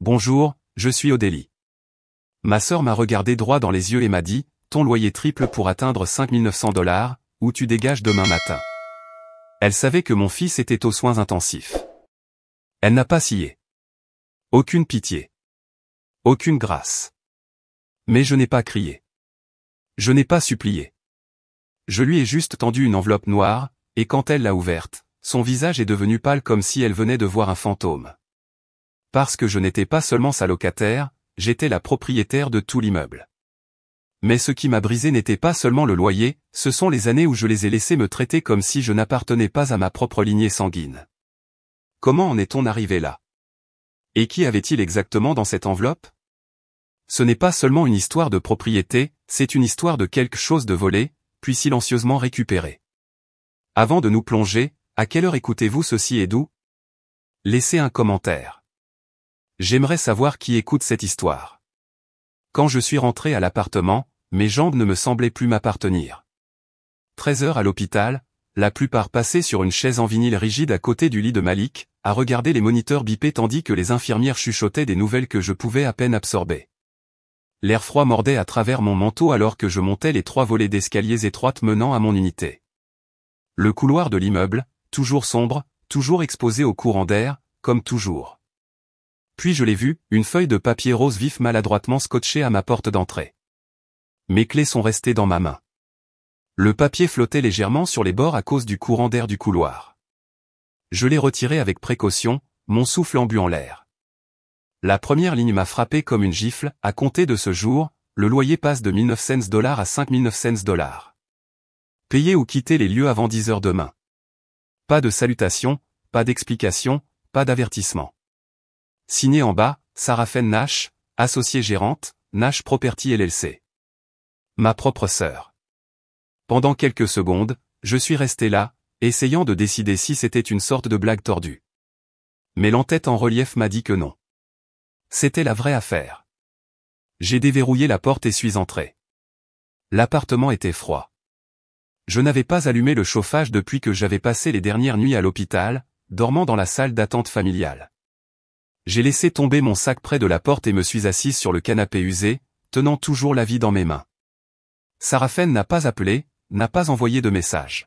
Bonjour, je suis Odélie. Ma sœur m'a regardé droit dans les yeux et m'a dit, ton loyer triple pour atteindre 5 900 $, ou tu dégages demain matin. Elle savait que mon fils était aux soins intensifs. Elle n'a pas scié. Aucune pitié. Aucune grâce. Mais je n'ai pas crié. Je n'ai pas supplié. Je lui ai juste tendu une enveloppe noire, et quand elle l'a ouverte, son visage est devenu pâle comme si elle venait de voir un fantôme. Parce que je n'étais pas seulement sa locataire, j'étais la propriétaire de tout l'immeuble. Mais ce qui m'a brisé n'était pas seulement le loyer, ce sont les années où je les ai laissés me traiter comme si je n'appartenais pas à ma propre lignée sanguine. Comment en est-on arrivé là? Et qui avait-il exactement dans cette enveloppe? Ce n'est pas seulement une histoire de propriété, c'est une histoire de quelque chose de volé, puis silencieusement récupéré. Avant de nous plonger, à quelle heure écoutez-vous ceci et d'où? Laissez un commentaire. J'aimerais savoir qui écoute cette histoire. Quand je suis rentré à l'appartement, mes jambes ne me semblaient plus m'appartenir. 13 heures à l'hôpital, la plupart passées sur une chaise en vinyle rigide à côté du lit de Malik, à regarder les moniteurs biper tandis que les infirmières chuchotaient des nouvelles que je pouvais à peine absorber. L'air froid mordait à travers mon manteau alors que je montais les 3 volets d'escaliers étroites menant à mon unité. Le couloir de l'immeuble, toujours sombre, toujours exposé au courant d'air, comme toujours. Puis je l'ai vu, une feuille de papier rose vif maladroitement scotchée à ma porte d'entrée. Mes clés sont restées dans ma main. Le papier flottait légèrement sur les bords à cause du courant d'air du couloir. Je l'ai retiré avec précaution, mon souffle embu en l'air. La première ligne m'a frappé comme une gifle, à compter de ce jour, le loyer passe de 1 900 $ à 5 900 $. Payer ou quitter les lieux avant 10 heures demain. Pas de salutation, pas d'explication, pas d'avertissement. Signé en bas, Sarafen Nash, associée gérante, Nash Property LLC. Ma propre sœur. Pendant quelques secondes, je suis resté là, essayant de décider si c'était une sorte de blague tordue. Mais l'entête en relief m'a dit que non. C'était la vraie affaire. J'ai déverrouillé la porte et suis entré. L'appartement était froid. Je n'avais pas allumé le chauffage depuis que j'avais passé les dernières nuits à l'hôpital, dormant dans la salle d'attente familiale. J'ai laissé tomber mon sac près de la porte et me suis assise sur le canapé usé, tenant toujours la vie dans mes mains. Sarafen n'a pas appelé, n'a pas envoyé de message.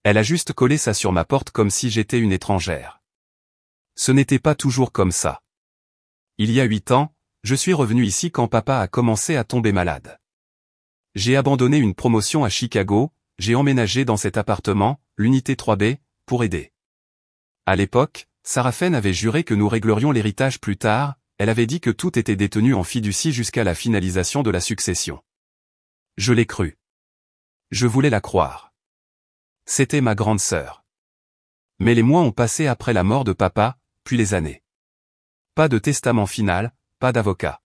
Elle a juste collé ça sur ma porte comme si j'étais une étrangère. Ce n'était pas toujours comme ça. Il y a 8 ans, je suis revenu ici quand papa a commencé à tomber malade. J'ai abandonné une promotion à Chicago, j'ai emménagé dans cet appartement, l'unité 3B, pour aider. À l'époque, Sarafen avait juré que nous réglerions l'héritage plus tard, elle avait dit que tout était détenu en fiducie jusqu'à la finalisation de la succession. Je l'ai cru. Je voulais la croire. C'était ma grande sœur. Mais les mois ont passé après la mort de papa, puis les années. Pas de testament final, pas d'avocat.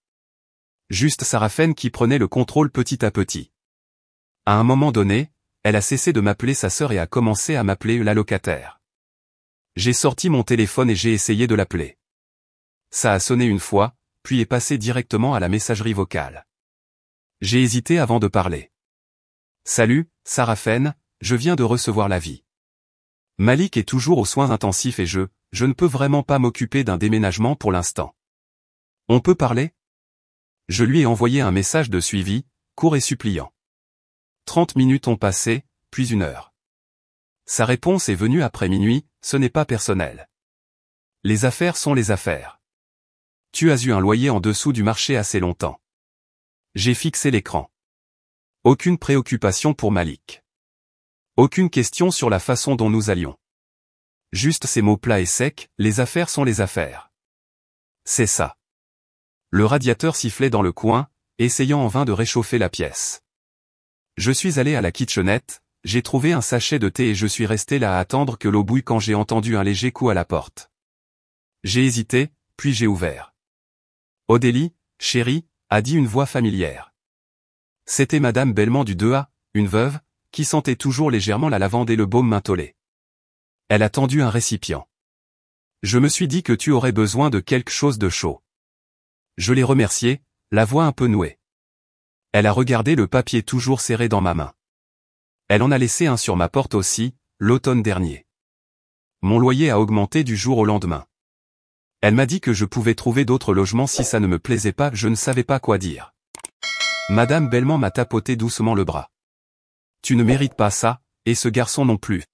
Juste Sarafen qui prenait le contrôle petit à petit. À un moment donné, elle a cessé de m'appeler sa sœur et a commencé à m'appeler la locataire. J'ai sorti mon téléphone et j'ai essayé de l'appeler. Ça a sonné une fois, puis est passé directement à la messagerie vocale. J'ai hésité avant de parler. Salut, Sarafen, je viens de recevoir l'avis. Malik est toujours aux soins intensifs et je ne peux vraiment pas m'occuper d'un déménagement pour l'instant. On peut parler? Je lui ai envoyé un message de suivi, court et suppliant. 30 minutes ont passé, puis 1 heure. Sa réponse est venue après minuit, ce n'est pas personnel. Les affaires sont les affaires. Tu as eu un loyer en dessous du marché assez longtemps. J'ai fixé l'écran. Aucune préoccupation pour Malik. Aucune question sur la façon dont nous allions. Juste ces mots plats et secs, les affaires sont les affaires. C'est ça. Le radiateur sifflait dans le coin, essayant en vain de réchauffer la pièce. Je suis allé à la kitchenette, j'ai trouvé un sachet de thé et je suis resté là à attendre que l'eau bouille quand j'ai entendu un léger coup à la porte. J'ai hésité, puis j'ai ouvert. Odélie, chérie, a dit une voix familière. C'était Madame Belmont du 2A, une veuve, qui sentait toujours légèrement la lavande et le baume mentholé. Elle a tendu un récipient. Je me suis dit que tu aurais besoin de quelque chose de chaud. Je l'ai remerciée, la voix un peu nouée. Elle a regardé le papier toujours serré dans ma main. Elle en a laissé un sur ma porte aussi, l'automne dernier. Mon loyer a augmenté du jour au lendemain. Elle m'a dit que je pouvais trouver d'autres logements si ça ne me plaisait pas, je ne savais pas quoi dire. Madame Bellemant m'a tapoté doucement le bras. Tu ne mérites pas ça, et ce garçon non plus.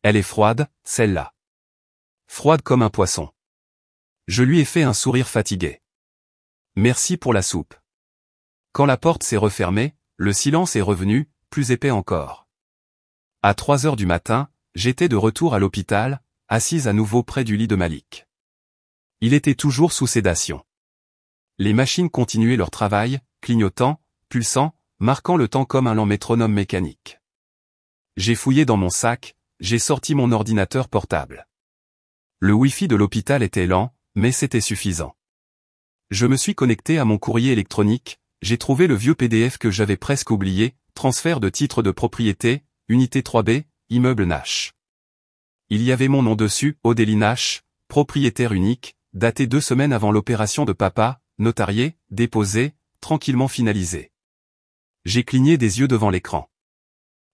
Elle est froide, celle-là. Froide comme un poisson. Je lui ai fait un sourire fatigué. Merci pour la soupe. Quand la porte s'est refermée, le silence est revenu, plus épais encore. À 3 heures du matin, j'étais de retour à l'hôpital, assise à nouveau près du lit de Malik. Il était toujours sous sédation. Les machines continuaient leur travail, clignotant, pulsant, marquant le temps comme un lent métronome mécanique. J'ai fouillé dans mon sac, j'ai sorti mon ordinateur portable. Le Wi-Fi de l'hôpital était lent, mais c'était suffisant. Je me suis connecté à mon courrier électronique, j'ai trouvé le vieux PDF que j'avais presque oublié, transfert de titre de propriété, unité 3B, immeuble Nash. Il y avait mon nom dessus, Odélie Nash, propriétaire unique, daté 2 semaines avant l'opération de papa, notarié, déposé, tranquillement finalisé. J'ai cligné des yeux devant l'écran.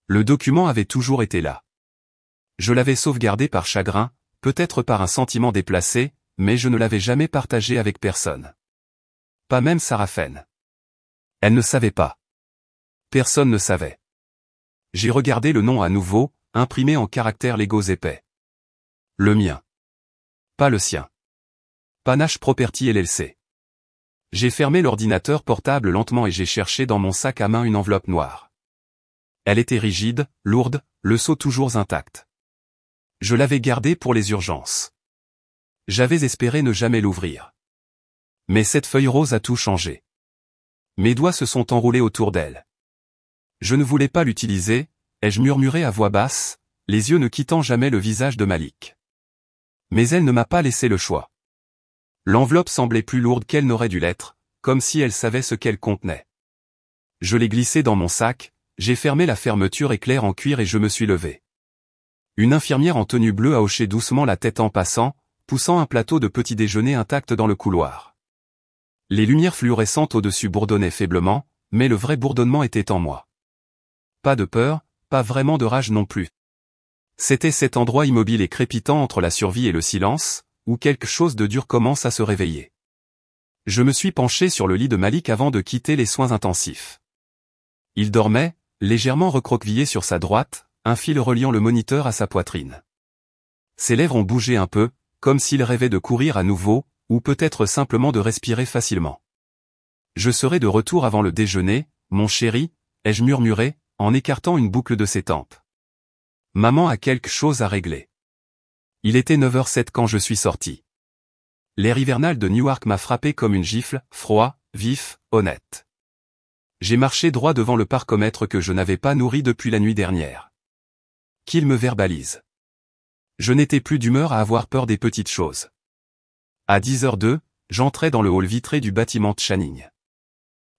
Le document avait toujours été là. Je l'avais sauvegardé par chagrin, peut-être par un sentiment déplacé, mais je ne l'avais jamais partagé avec personne. Pas même Sarafen. Elle ne savait pas. Personne ne savait. J'ai regardé le nom à nouveau, imprimé en caractères légaux épais. Le mien. Pas le sien. Panache Property LLC. J'ai fermé l'ordinateur portable lentement et j'ai cherché dans mon sac à main une enveloppe noire. Elle était rigide, lourde, le sceau toujours intact. Je l'avais gardée pour les urgences. J'avais espéré ne jamais l'ouvrir. Mais cette feuille rose a tout changé. Mes doigts se sont enroulés autour d'elle. Je ne voulais pas l'utiliser, ai-je murmuré à voix basse, les yeux ne quittant jamais le visage de Malik. Mais elle ne m'a pas laissé le choix. L'enveloppe semblait plus lourde qu'elle n'aurait dû l'être, comme si elle savait ce qu'elle contenait. Je l'ai glissée dans mon sac, j'ai fermé la fermeture éclair en cuir et je me suis levé. Une infirmière en tenue bleue a hoché doucement la tête en passant, poussant un plateau de petit déjeuner intact dans le couloir. Les lumières fluorescentes au-dessus bourdonnaient faiblement, mais le vrai bourdonnement était en moi. Pas de peur, pas vraiment de rage non plus. C'était cet endroit immobile et crépitant entre la survie et le silence, où quelque chose de dur commence à se réveiller. Je me suis penché sur le lit de Malik avant de quitter les soins intensifs. Il dormait, légèrement recroquevillé sur sa droite, un fil reliant le moniteur à sa poitrine. Ses lèvres ont bougé un peu, comme s'il rêvait de courir à nouveau, ou peut-être simplement de respirer facilement. Je serai de retour avant le déjeuner, mon chéri, ai-je murmuré, en écartant une boucle de ses tempes. Maman a quelque chose à régler. Il était 9h07 quand je suis sorti. L'air hivernal de Newark m'a frappé comme une gifle, froid, vif, honnête. J'ai marché droit devant le parcomètre que je n'avais pas nourri depuis la nuit dernière. Qu'il me verbalise. Je n'étais plus d'humeur à avoir peur des petites choses. À 10h02, j'entrais dans le hall vitré du bâtiment de Channing.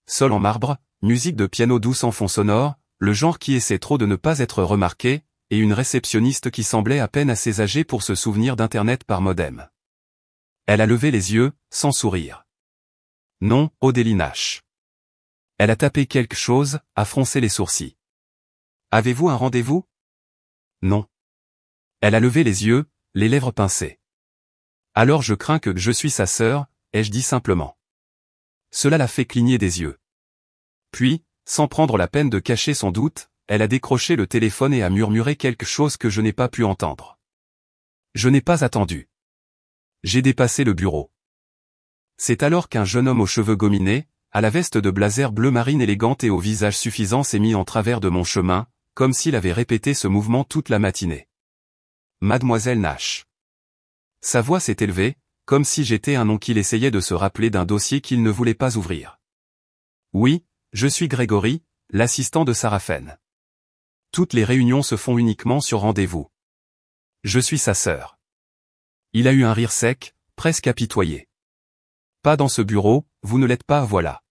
Sol en marbre, musique de piano douce en fond sonore, le genre qui essaie trop de ne pas être remarqué, et une réceptionniste qui semblait à peine assez âgée pour se souvenir d'Internet par modem. Elle a levé les yeux, sans sourire. Non, Odélie Nash. Elle a tapé quelque chose, a froncé les sourcils. Avez-vous un rendez-vous? Non. Elle a levé les yeux, les lèvres pincées. Alors je crains que je suis sa sœur, ai-je dit simplement. Cela l'a fait cligner des yeux. Puis, sans prendre la peine de cacher son doute, elle a décroché le téléphone et a murmuré quelque chose que je n'ai pas pu entendre. Je n'ai pas attendu. J'ai dépassé le bureau. C'est alors qu'un jeune homme aux cheveux gominés, à la veste de blazer bleu marine élégante et au visage suffisant s'est mis en travers de mon chemin, comme s'il avait répété ce mouvement toute la matinée. Mademoiselle Nash. Sa voix s'est élevée, comme si j'étais un nom qu'il essayait de se rappeler d'un dossier qu'il ne voulait pas ouvrir. Oui, je suis Grégory, l'assistant de Sarafen. Toutes les réunions se font uniquement sur rendez-vous. Je suis sa sœur. Il a eu un rire sec, presque apitoyé. Pas dans ce bureau, vous ne l'êtes pas, voilà.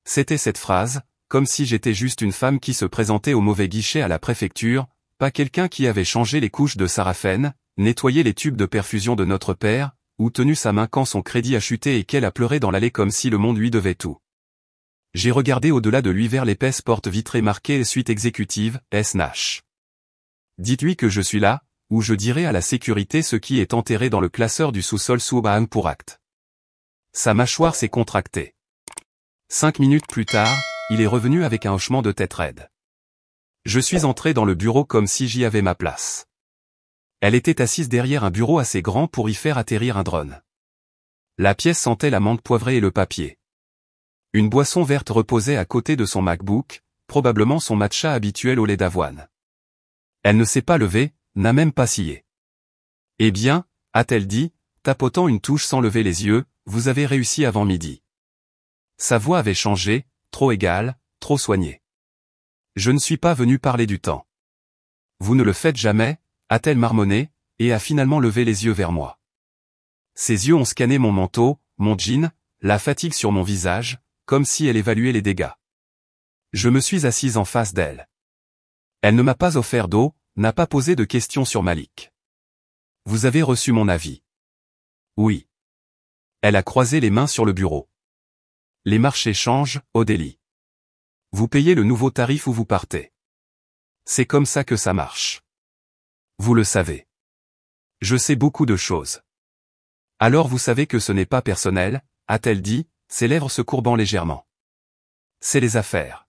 C'était cette phrase, comme si j'étais juste une femme qui se présentait au mauvais guichet à la préfecture, pas quelqu'un qui avait changé les couches de Sarafen, nettoyé les tubes de perfusion de notre père, ou tenu sa main quand son crédit a chuté et qu'elle a pleuré dans l'allée comme si le monde lui devait tout. J'ai regardé au-delà de lui vers l'épaisse porte vitrée marquée Suite exécutive, S. Nash. Dites-lui que je suis là, ou je dirai à la sécurité ce qui est enterré dans le classeur du sous-sol sous Baham pour acte. Sa mâchoire s'est contractée. 5 minutes plus tard, il est revenu avec un hochement de tête raide. Je suis entré dans le bureau comme si j'y avais ma place. Elle était assise derrière un bureau assez grand pour y faire atterrir un drone. La pièce sentait la menthe poivrée et le papier. Une boisson verte reposait à côté de son MacBook, probablement son matcha habituel au lait d'avoine. Elle ne s'est pas levée, n'a même pas scié. « Eh bien » a-t-elle dit, tapotant une touche sans lever les yeux, « vous avez réussi avant midi. » Sa voix avait changé, trop égale, trop soignée. « Je ne suis pas venu parler du temps. »« Vous ne le faites jamais » a-t-elle marmonné, et a finalement levé les yeux vers moi. Ses yeux ont scanné mon manteau, mon jean, la fatigue sur mon visage, comme si elle évaluait les dégâts. Je me suis assise en face d'elle. Elle ne m'a pas offert d'eau, n'a pas posé de questions sur Malik. « Vous avez reçu mon avis. » « Oui. » Elle a croisé les mains sur le bureau. « Les marchés changent, Odélie. Vous payez le nouveau tarif ou vous partez. C'est comme ça que ça marche. Vous le savez. Je sais beaucoup de choses. » « Alors vous savez que ce n'est pas personnel, » a-t-elle dit, ses lèvres se courbant légèrement. « C'est les affaires.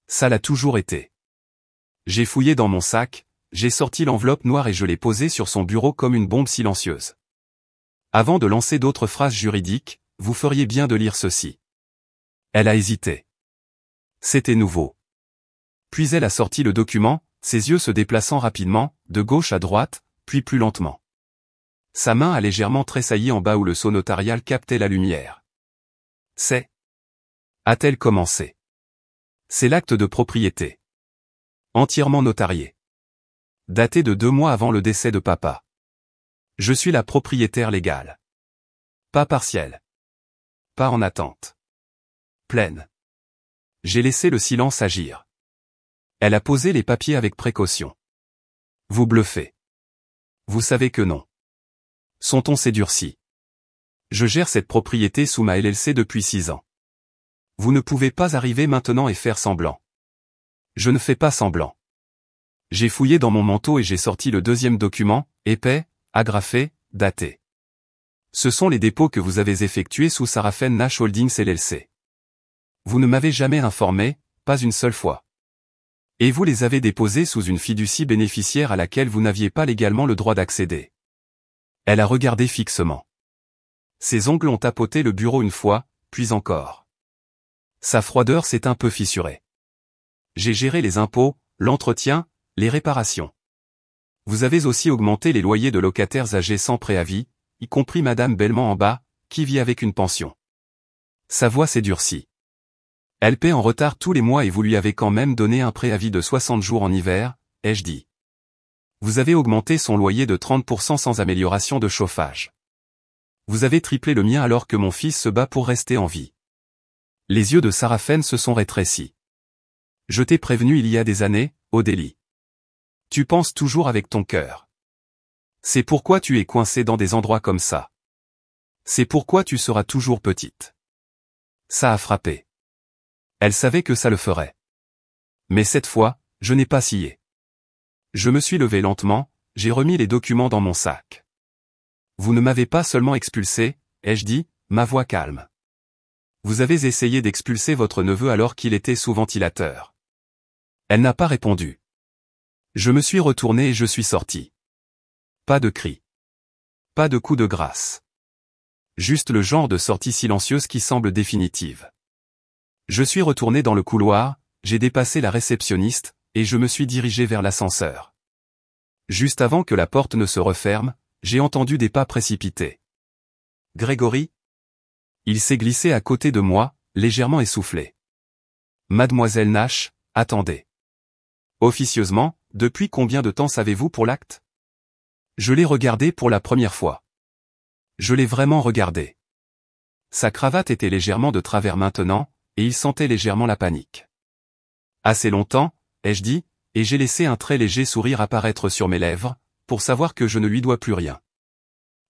Ça l'a toujours été. » J'ai fouillé dans mon sac, j'ai sorti l'enveloppe noire et je l'ai posée sur son bureau comme une bombe silencieuse. Avant de lancer d'autres phrases juridiques, vous feriez bien de lire ceci. Elle a hésité. C'était nouveau. Puis elle a sorti le document, ses yeux se déplaçant rapidement, de gauche à droite, puis plus lentement. Sa main a légèrement tressailli en bas où le sceau notarial captait la lumière. « C'est » a-t-elle commencé. « C'est l'acte de propriété. Entièrement notarié. Daté de 2 mois avant le décès de papa. Je suis la propriétaire légale. Pas partielle. Pas en attente. Pleine. » J'ai laissé le silence agir. Elle a posé les papiers avec précaution. « Vous bluffez. Vous savez que non. Son ton s'est durci. Je gère cette propriété sous ma LLC depuis 6 ans. Vous ne pouvez pas arriver maintenant et faire semblant. Je ne fais pas semblant. » J'ai fouillé dans mon manteau et j'ai sorti le deuxième document, épais, agrafé, daté. Ce sont les dépôts que vous avez effectués sous Sarafen Nash Holdings LLC. Vous ne m'avez jamais informé, pas une seule fois. Et vous les avez déposés sous une fiducie bénéficiaire à laquelle vous n'aviez pas légalement le droit d'accéder. Elle a regardé fixement. Ses ongles ont tapoté le bureau une fois, puis encore. Sa froideur s'est un peu fissurée. J'ai géré les impôts, l'entretien, les réparations. Vous avez aussi augmenté les loyers de locataires âgés sans préavis, y compris Madame Bellemont en bas, qui vit avec une pension. Sa voix s'est durcie. Elle paie en retard tous les mois et vous lui avez quand même donné un préavis de 60 jours en hiver, ai-je dit. Vous avez augmenté son loyer de 30% sans amélioration de chauffage. Vous avez triplé le mien alors que mon fils se bat pour rester en vie. Les yeux de Sarafen se sont rétrécis. Je t'ai prévenu il y a des années, Odélie. Tu penses toujours avec ton cœur. C'est pourquoi tu es coincée dans des endroits comme ça. C'est pourquoi tu seras toujours petite. Ça a frappé. Elle savait que ça le ferait. Mais cette fois, je n'ai pas scié. Je me suis levé lentement, j'ai remis les documents dans mon sac. Vous ne m'avez pas seulement expulsé, ai-je dit, ma voix calme. Vous avez essayé d'expulser votre neveu alors qu'il était sous ventilateur. Elle n'a pas répondu. Je me suis retourné et je suis sorti. Pas de cri. Pas de coup de grâce. Juste le genre de sortie silencieuse qui semble définitive. Je suis retourné dans le couloir, j'ai dépassé la réceptionniste, et je me suis dirigé vers l'ascenseur. Juste avant que la porte ne se referme, j'ai entendu des pas précipités. Grégory ? Il s'est glissé à côté de moi, légèrement essoufflé. Mademoiselle Nash, attendez. Officieusement, depuis combien de temps savez-vous pour l'acte ? Je l'ai regardé pour la première fois. Je l'ai vraiment regardé. Sa cravate était légèrement de travers maintenant, et il sentait légèrement la panique. Assez longtemps, ai-je dit, et j'ai laissé un très léger sourire apparaître sur mes lèvres, pour savoir que je ne lui dois plus rien.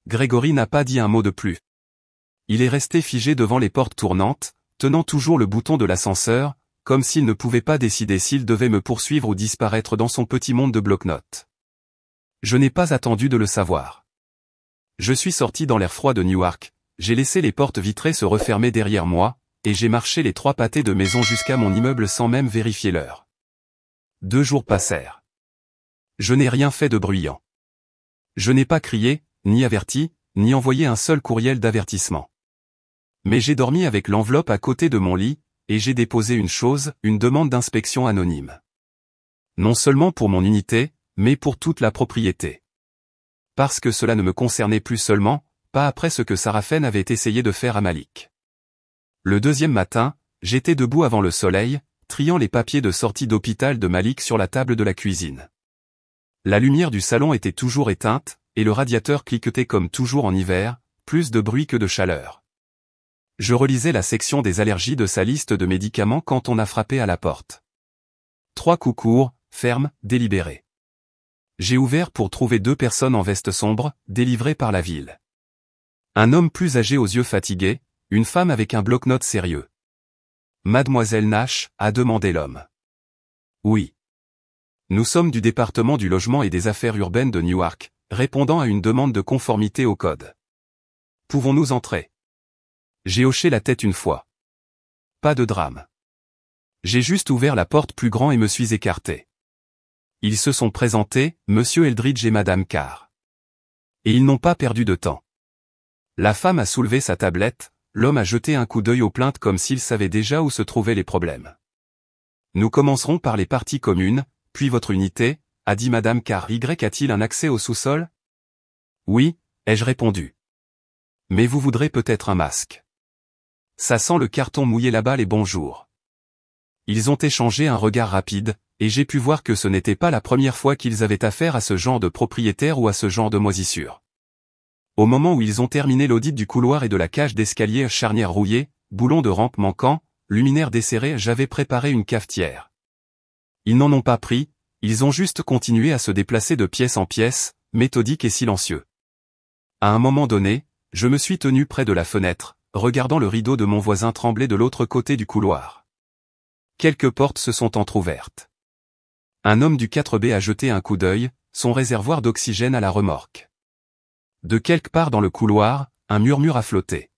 Grégory n'a pas dit un mot de plus. Il est resté figé devant les portes tournantes, tenant toujours le bouton de l'ascenseur, comme s'il ne pouvait pas décider s'il devait me poursuivre ou disparaître dans son petit monde de bloc-notes. Je n'ai pas attendu de le savoir. Je suis sorti dans l'air froid de Newark, j'ai laissé les portes vitrées se refermer derrière moi, et j'ai marché les 3 pâtés de maison jusqu'à mon immeuble sans même vérifier l'heure. 2 jours passèrent. Je n'ai rien fait de bruyant. Je n'ai pas crié, ni averti, ni envoyé un seul courriel d'avertissement. Mais j'ai dormi avec l'enveloppe à côté de mon lit, et j'ai déposé une demande d'inspection anonyme. Non seulement pour mon unité, mais pour toute la propriété. Parce que cela ne me concernait plus seulement, pas après ce que Sarafen avait essayé de faire à Malik. Le 2e matin, j'étais debout avant le soleil, triant les papiers de sortie d'hôpital de Malik sur la table de la cuisine. La lumière du salon était toujours éteinte, et le radiateur cliquetait comme toujours en hiver, plus de bruit que de chaleur. Je relisais la section des allergies de sa liste de médicaments quand on a frappé à la porte. 3 coups courts, fermes, délibérés. J'ai ouvert pour trouver 2 personnes en veste sombre, délivrées par la ville. Un homme plus âgé aux yeux fatigués, une femme avec un bloc-notes sérieux. Mademoiselle Nash, a demandé l'homme. Oui. Nous sommes du département du logement et des affaires urbaines de Newark, répondant à une demande de conformité au code. Pouvons-nous entrer? J'ai hoché la tête une fois. Pas de drame. J'ai juste ouvert la porte plus grand et me suis écarté. Ils se sont présentés, Monsieur Eldridge et Madame Carr. Et ils n'ont pas perdu de temps. La femme a soulevé sa tablette, l'homme a jeté un coup d'œil aux plaintes comme s'il savait déjà où se trouvaient les problèmes. Nous commencerons par les parties communes, puis votre unité, a dit Madame Carr. Y a-t-il un accès au sous-sol? Oui, ai-je répondu. Mais vous voudrez peut-être un masque. Ça sent le carton mouillé là-bas les bonjours. Ils ont échangé un regard rapide, et j'ai pu voir que ce n'était pas la première fois qu'ils avaient affaire à ce genre de propriétaire ou à ce genre de moisissure. Au moment où ils ont terminé l'audit du couloir et de la cage d'escalier, charnière rouillée, boulon de rampe manquant, luminaire desserré, j'avais préparé une cafetière. Ils n'en ont pas pris, ils ont juste continué à se déplacer de pièce en pièce, méthodique et silencieux. À un moment donné, je me suis tenu près de la fenêtre, regardant le rideau de mon voisin trembler de l'autre côté du couloir. Quelques portes se sont entr'ouvertes. Un homme du 4B a jeté un coup d'œil, son réservoir d'oxygène à la remorque. De quelque part dans le couloir, un murmure a flotté.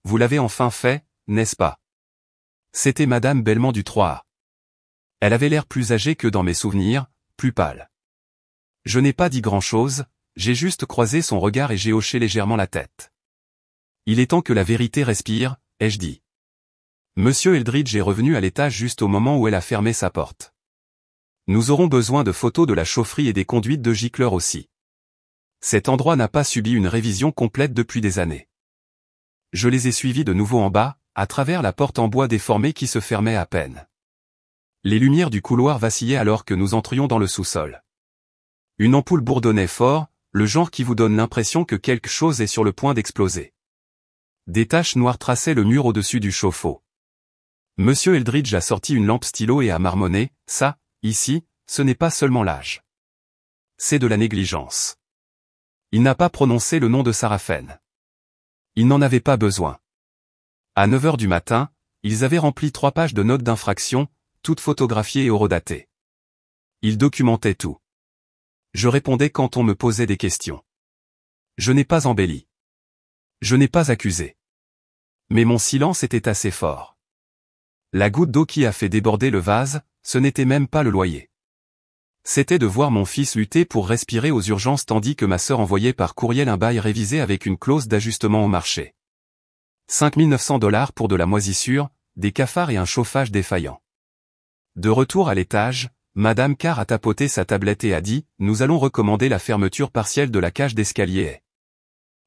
Vous l'avez enfin fait, n'est-ce pas? C'était Madame Belmont du 3A. Elle avait l'air plus âgée que dans mes souvenirs, plus pâle. Je n'ai pas dit grand-chose, j'ai juste croisé son regard et j'ai hoché légèrement la tête. Il est temps que la vérité respire, ai-je dit. Monsieur Eldridge est revenu à l'étage juste au moment où elle a fermé sa porte. Nous aurons besoin de photos de la chaufferie et des conduites de gicleurs aussi. Cet endroit n'a pas subi une révision complète depuis des années. Je les ai suivis de nouveau en bas, à travers la porte en bois déformée qui se fermait à peine. Les lumières du couloir vacillaient alors que nous entrions dans le sous-sol. Une ampoule bourdonnait fort, le genre qui vous donne l'impression que quelque chose est sur le point d'exploser. Des taches noires traçaient le mur au-dessus du chauffe-eau. Monsieur Eldridge a sorti une lampe stylo et a marmonné, ça, ici, ce n'est pas seulement l'âge. C'est de la négligence. Il n'a pas prononcé le nom de Sarafen. Il n'en avait pas besoin. À 9 heures du matin, ils avaient rempli 3 pages de notes d'infraction, toutes photographiées et horodatées. Ils documentaient tout. Je répondais quand on me posait des questions. Je n'ai pas embelli. Je n'ai pas accusé. Mais mon silence était assez fort. La goutte d'eau qui a fait déborder le vase, ce n'était même pas le loyer. C'était de voir mon fils lutter pour respirer aux urgences tandis que ma sœur envoyait par courriel un bail révisé avec une clause d'ajustement au marché. 5 900 $ pour de la moisissure, des cafards et un chauffage défaillant. De retour à l'étage, Madame Carr a tapoté sa tablette et a dit « Nous allons recommander la fermeture partielle de la cage d'escalier.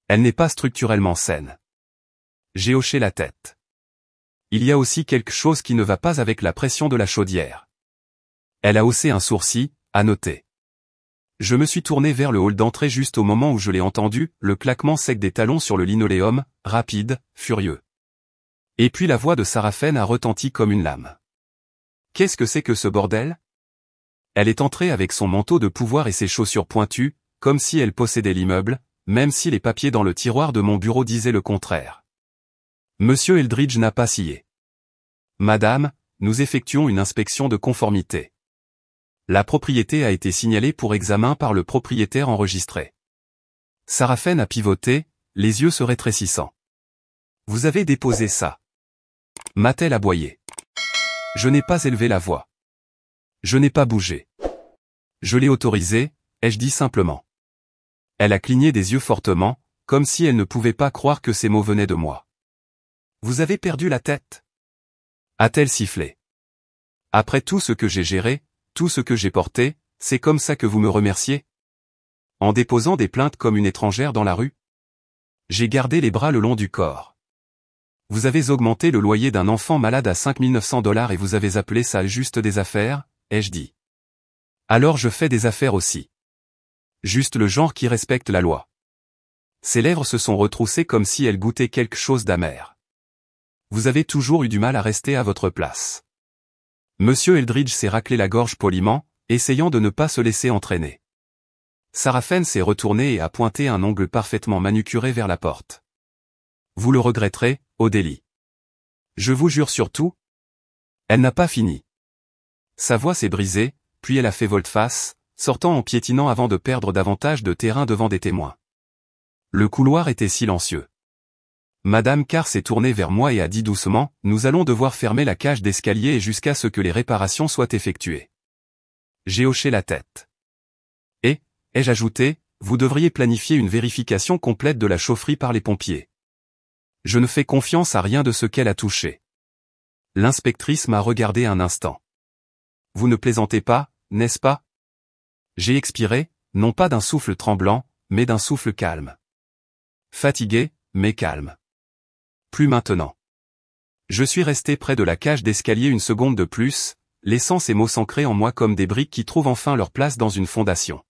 Elle n'est pas structurellement saine. » J'ai hoché la tête. Il y a aussi quelque chose qui ne va pas avec la pression de la chaudière. Elle a haussé un sourcil, a noté. Je me suis tourné vers le hall d'entrée juste au moment où je l'ai entendu, le claquement sec des talons sur le linoléum, rapide, furieux. Et puis la voix de Sarafen a retenti comme une lame. Qu'est-ce que c'est que ce bordel? Elle est entrée avec son manteau de pouvoir et ses chaussures pointues, comme si elle possédait l'immeuble, même si les papiers dans le tiroir de mon bureau disaient le contraire. Monsieur Eldridge n'a pas scié. Madame, nous effectuons une inspection de conformité. La propriété a été signalée pour examen par le propriétaire enregistré. Sarafen a pivoté, les yeux se rétrécissant. Vous avez déposé ça. M'a-t-elle aboyé. Je n'ai pas élevé la voix. Je n'ai pas bougé. Je l'ai autorisé, ai-je dit simplement. Elle a cligné des yeux fortement, comme si elle ne pouvait pas croire que ces mots venaient de moi. Vous avez perdu la tête? A-t-elle sifflé. Après tout ce que j'ai géré, tout ce que j'ai porté, c'est comme ça que vous me remerciez? En déposant des plaintes comme une étrangère dans la rue? J'ai gardé les bras le long du corps. Vous avez augmenté le loyer d'un enfant malade à 5 900 $ et vous avez appelé ça juste des affaires, ai-je dit. Alors je fais des affaires aussi. Juste le genre qui respecte la loi. Ses lèvres se sont retroussées comme si elles goûtaient quelque chose d'amer. Vous avez toujours eu du mal à rester à votre place. Monsieur Eldridge s'est raclé la gorge poliment, essayant de ne pas se laisser entraîner. Sarafen s'est retournée et a pointé un ongle parfaitement manucuré vers la porte. Vous le regretterez, Odélie. Je vous jure sur tout. Elle n'a pas fini. Sa voix s'est brisée, puis elle a fait volte-face, sortant en piétinant avant de perdre davantage de terrain devant des témoins. Le couloir était silencieux. Madame Carr s'est tournée vers moi et a dit doucement, nous allons devoir fermer la cage d'escalier et jusqu'à ce que les réparations soient effectuées. J'ai hoché la tête. Et, ai-je ajouté, vous devriez planifier une vérification complète de la chaufferie par les pompiers. Je ne fais confiance à rien de ce qu'elle a touché. L'inspectrice m'a regardé un instant. Vous ne plaisantez pas, n'est-ce pas? J'ai expiré, non pas d'un souffle tremblant, mais d'un souffle calme. Fatigué, mais calme. Plus maintenant. Je suis resté près de la cage d'escalier une seconde de plus, laissant ces mots s'ancrer en moi comme des briques qui trouvent enfin leur place dans une fondation.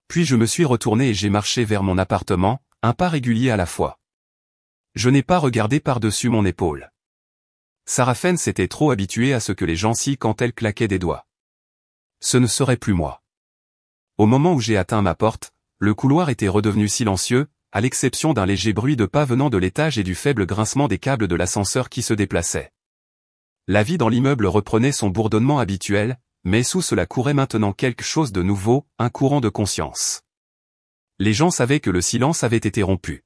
Puis je me suis retourné et j'ai marché vers mon appartement, un pas régulier à la fois. Je n'ai pas regardé par-dessus mon épaule. Sarafen s'était trop habituée à ce que les gens sient quand elle claquait des doigts. Ce ne serait plus moi. Au moment où j'ai atteint ma porte, le couloir était redevenu silencieux, à l'exception d'un léger bruit de pas venant de l'étage et du faible grincement des câbles de l'ascenseur qui se déplaçaient. La vie dans l'immeuble reprenait son bourdonnement habituel, mais sous cela courait maintenant quelque chose de nouveau, un courant de conscience. Les gens savaient que le silence avait été rompu.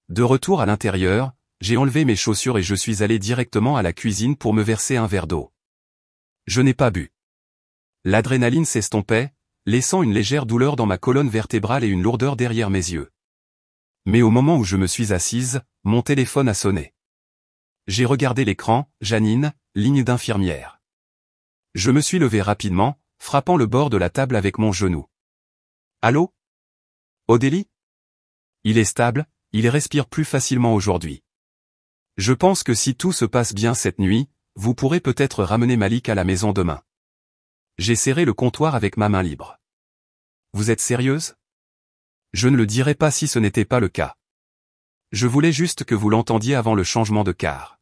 De retour à l'intérieur, j'ai enlevé mes chaussures et je suis allé directement à la cuisine pour me verser un verre d'eau. Je n'ai pas bu. L'adrénaline s'estompait, laissant une légère douleur dans ma colonne vertébrale et une lourdeur derrière mes yeux. Mais au moment où je me suis assise, mon téléphone a sonné. J'ai regardé l'écran, Janine, ligne d'infirmière. Je me suis levé rapidement, frappant le bord de la table avec mon genou. Allô? Odélie? Il est stable, il respire plus facilement aujourd'hui. Je pense que si tout se passe bien cette nuit, vous pourrez peut-être ramener Malik à la maison demain. J'ai serré le comptoir avec ma main libre. Vous êtes sérieuse? Je ne le dirais pas si ce n'était pas le cas. Je voulais juste que vous l'entendiez avant le changement de quart.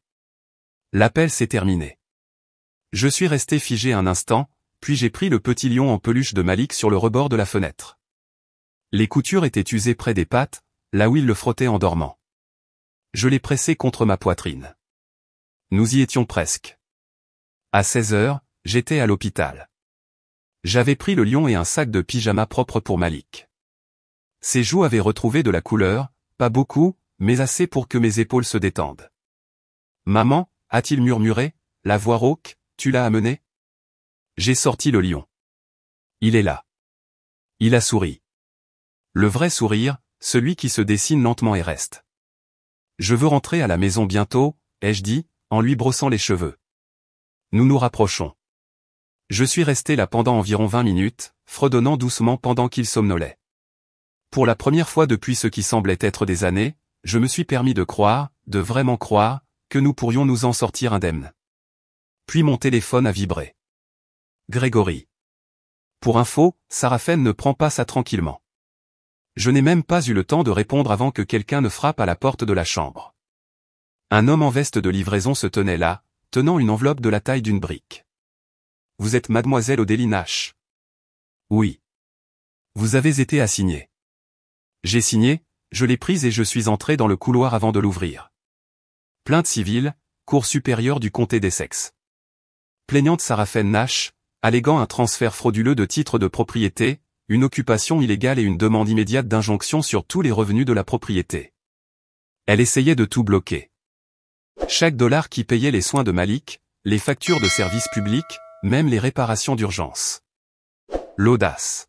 L'appel s'est terminé. Je suis resté figé un instant, puis j'ai pris le petit lion en peluche de Malik sur le rebord de la fenêtre. Les coutures étaient usées près des pattes, là où il le frottait en dormant. Je l'ai pressé contre ma poitrine. Nous y étions presque. À 16 heures, j'étais à l'hôpital. J'avais pris le lion et un sac de pyjama propre pour Malik. Ses joues avaient retrouvé de la couleur, pas beaucoup, mais assez pour que mes épaules se détendent. Maman, a-t-il murmuré, la voix rauque, tu l'as amené? J'ai sorti le lion. Il est là. Il a souri. Le vrai sourire, celui qui se dessine lentement et reste. Je veux rentrer à la maison bientôt, ai-je dit, en lui brossant les cheveux. Nous nous rapprochons. Je suis resté là pendant environ 20 minutes, fredonnant doucement pendant qu'il somnolait. Pour la première fois depuis ce qui semblait être des années, je me suis permis de croire, de vraiment croire, que nous pourrions nous en sortir indemnes. Puis mon téléphone a vibré. Grégory. Pour info, Sarafen ne prend pas ça tranquillement. Je n'ai même pas eu le temps de répondre avant que quelqu'un ne frappe à la porte de la chambre. Un homme en veste de livraison se tenait là, tenant une enveloppe de la taille d'une brique. Vous êtes mademoiselle Odélie Nash? Oui. Vous avez été assignée. J'ai signé, je l'ai prise et je suis entré dans le couloir avant de l'ouvrir. Plainte civile, Cour supérieure du comté d'Essex. Plaignante Sarafen Nash, alléguant un transfert frauduleux de titres de propriété, une occupation illégale et une demande immédiate d'injonction sur tous les revenus de la propriété. Elle essayait de tout bloquer. Chaque dollar qui payait les soins de Malik, les factures de services publics, même les réparations d'urgence. L'audace.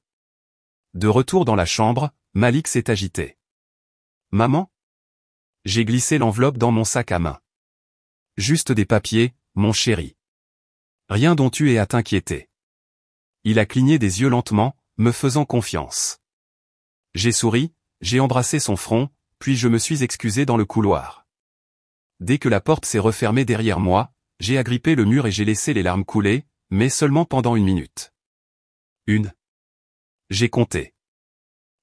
De retour dans la chambre, Malik s'est agité. « Maman ?» J'ai glissé l'enveloppe dans mon sac à main. « Juste des papiers, mon chéri. Rien dont tu aies à t'inquiéter. » Il a cligné des yeux lentement, me faisant confiance. J'ai souri, j'ai embrassé son front, puis je me suis excusé dans le couloir. Dès que la porte s'est refermée derrière moi, j'ai agrippé le mur et j'ai laissé les larmes couler, mais seulement pendant 1 minute. J'ai compté.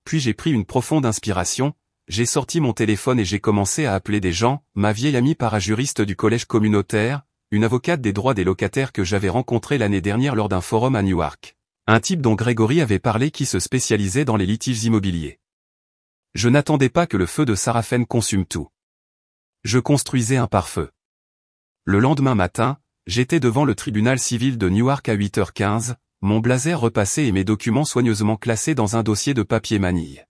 Puis j'ai pris une profonde inspiration, j'ai sorti mon téléphone et j'ai commencé à appeler des gens, ma vieille amie parajuriste du collège communautaire, une avocate des droits des locataires que j'avais rencontrée l'année dernière lors d'un forum à Newark, un type dont Grégory avait parlé qui se spécialisait dans les litiges immobiliers. Je n'attendais pas que le feu de Sarafen consume tout. Je construisais un pare-feu. Le lendemain matin, j'étais devant le tribunal civil de Newark à 8h15, mon blazer repassé et mes documents soigneusement classés dans un dossier de papier manille.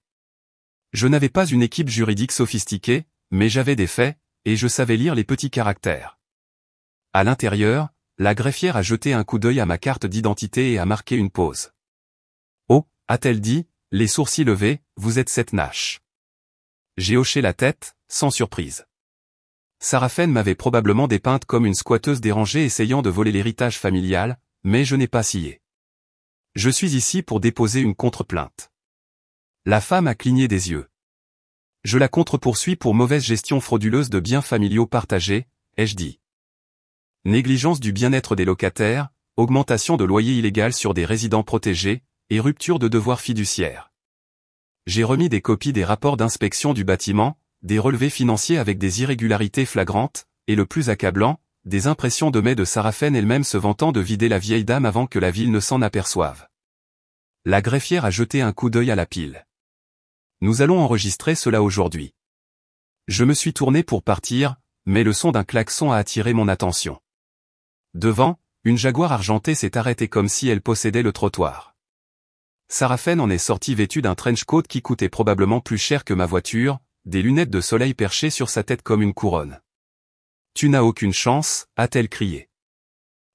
Je n'avais pas une équipe juridique sophistiquée, mais j'avais des faits, et je savais lire les petits caractères. À l'intérieur, la greffière a jeté un coup d'œil à ma carte d'identité et a marqué une pause. « Oh » a-t-elle dit, les sourcils levés, « vous êtes cette Nash. » J'ai hoché la tête, sans surprise. Sarafen m'avait probablement dépeinte comme une squatteuse dérangée essayant de voler l'héritage familial, mais je n'ai pas scié. Je suis ici pour déposer une contre-plainte. La femme a cligné des yeux. Je la contre-poursuis pour mauvaise gestion frauduleuse de biens familiaux partagés, ai-je dit. Négligence du bien-être des locataires, augmentation de loyer illégal sur des résidents protégés, et rupture de devoirs fiduciaires. J'ai remis des copies des rapports d'inspection du bâtiment, des relevés financiers avec des irrégularités flagrantes, et le plus accablant, des impressions de mai de Sarafen elle-même se vantant de vider la vieille dame avant que la ville ne s'en aperçoive. La greffière a jeté un coup d'œil à la pile. Nous allons enregistrer cela aujourd'hui. Je me suis tourné pour partir, mais le son d'un klaxon a attiré mon attention. Devant, une Jaguar argentée s'est arrêtée comme si elle possédait le trottoir. Sarafen en est sortie vêtue d'un trench coat qui coûtait probablement plus cher que ma voiture, des lunettes de soleil perchées sur sa tête comme une couronne. « Tu n'as aucune chance » a-t-elle crié.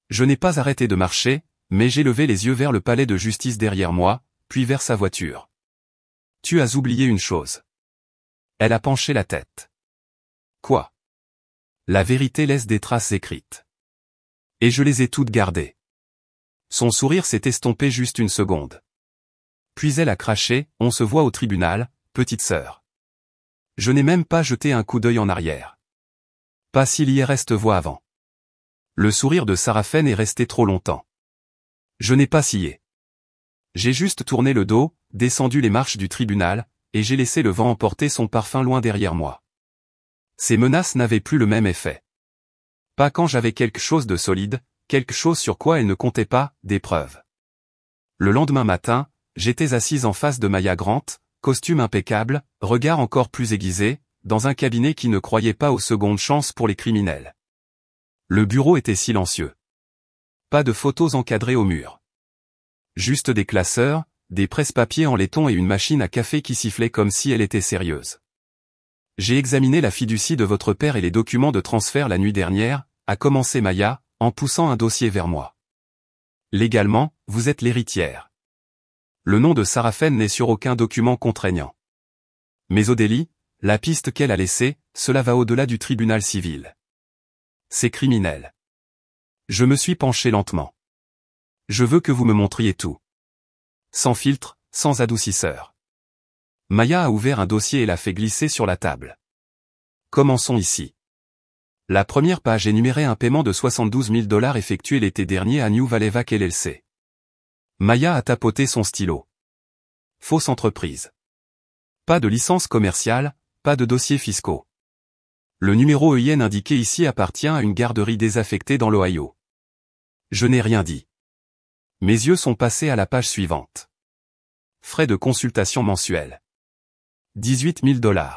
Je n'ai pas arrêté de marcher, mais j'ai levé les yeux vers le palais de justice derrière moi, puis vers sa voiture. « Tu as oublié une chose. » Elle a penché la tête. « Quoi ?» La vérité laisse des traces écrites. Et je les ai toutes gardées. Son sourire s'est estompé juste 1 seconde. Puis elle a craché, « On se voit au tribunal, petite sœur. » Je n'ai même pas jeté un coup d'œil en arrière. Pas si l'IRS te voit avant. Le sourire de Sarafen est resté trop longtemps. Je n'ai pas scié. J'ai juste tourné le dos, descendu les marches du tribunal, et j'ai laissé le vent emporter son parfum loin derrière moi. Ces menaces n'avaient plus le même effet. Pas quand j'avais quelque chose de solide, quelque chose sur quoi elle ne comptait pas, des preuves. Le lendemain matin, j'étais assise en face de Maya Grant, costume impeccable, regard encore plus aiguisé, dans un cabinet qui ne croyait pas aux secondes chances pour les criminels. Le bureau était silencieux. Pas de photos encadrées au mur. Juste des classeurs, des presse-papiers en laiton et une machine à café qui sifflait comme si elle était sérieuse. J'ai examiné la fiducie de votre père et les documents de transfert la nuit dernière, a commencé Maya, en poussant un dossier vers moi. Légalement, vous êtes l'héritière. Le nom de Sarafen n'est sur aucun document contraignant. Mais au délit, la piste qu'elle a laissée, cela va au-delà du tribunal civil. C'est criminel. Je me suis penché lentement. Je veux que vous me montriez tout. Sans filtre, sans adoucisseur. Maya a ouvert un dossier et l'a fait glisser sur la table. Commençons ici. La première page énumérait un paiement de $72 000 effectué l'été dernier à New Valley Vac LLC. Maya a tapoté son stylo. Fausse entreprise. Pas de licence commerciale, pas de dossiers fiscaux. Le numéro EIN indiqué ici appartient à une garderie désaffectée dans l'Ohio. Je n'ai rien dit. Mes yeux sont passés à la page suivante. Frais de consultation mensuels. $18 000.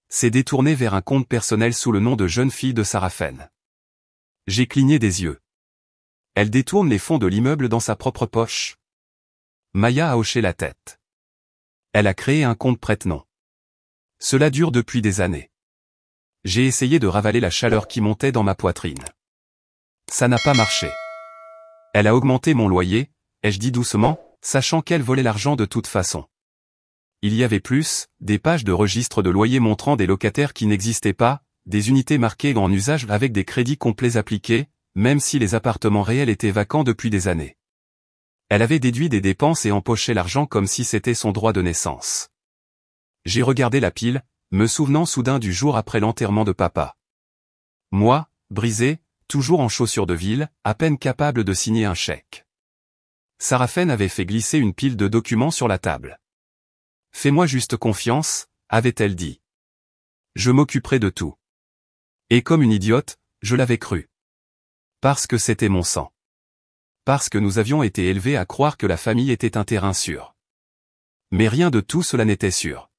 C'est détourné vers un compte personnel sous le nom de jeune fille de Sarafen. J'ai cligné des yeux. Elle détourne les fonds de l'immeuble dans sa propre poche. Maya a hoché la tête. Elle a créé un compte prête-nom. Cela dure depuis des années. J'ai essayé de ravaler la chaleur qui montait dans ma poitrine. Ça n'a pas marché. Elle a augmenté mon loyer, ai-je dit doucement, sachant qu'elle volait l'argent de toute façon. Il y avait plus, des pages de registre de loyer montrant des locataires qui n'existaient pas, des unités marquées en usage avec des crédits complets appliqués, même si les appartements réels étaient vacants depuis des années. Elle avait déduit des dépenses et empoché l'argent comme si c'était son droit de naissance. J'ai regardé la pile, me souvenant soudain du jour après l'enterrement de papa. Moi, brisé, toujours en chaussures de ville, à peine capable de signer un chèque. Sarafen avait fait glisser une pile de documents sur la table. « Fais-moi juste confiance », avait-elle dit. « Je m'occuperai de tout. » Et comme une idiote, je l'avais cru. Parce que c'était mon sang. Parce que nous avions été élevés à croire que la famille était un terrain sûr. Mais rien de tout cela n'était sûr.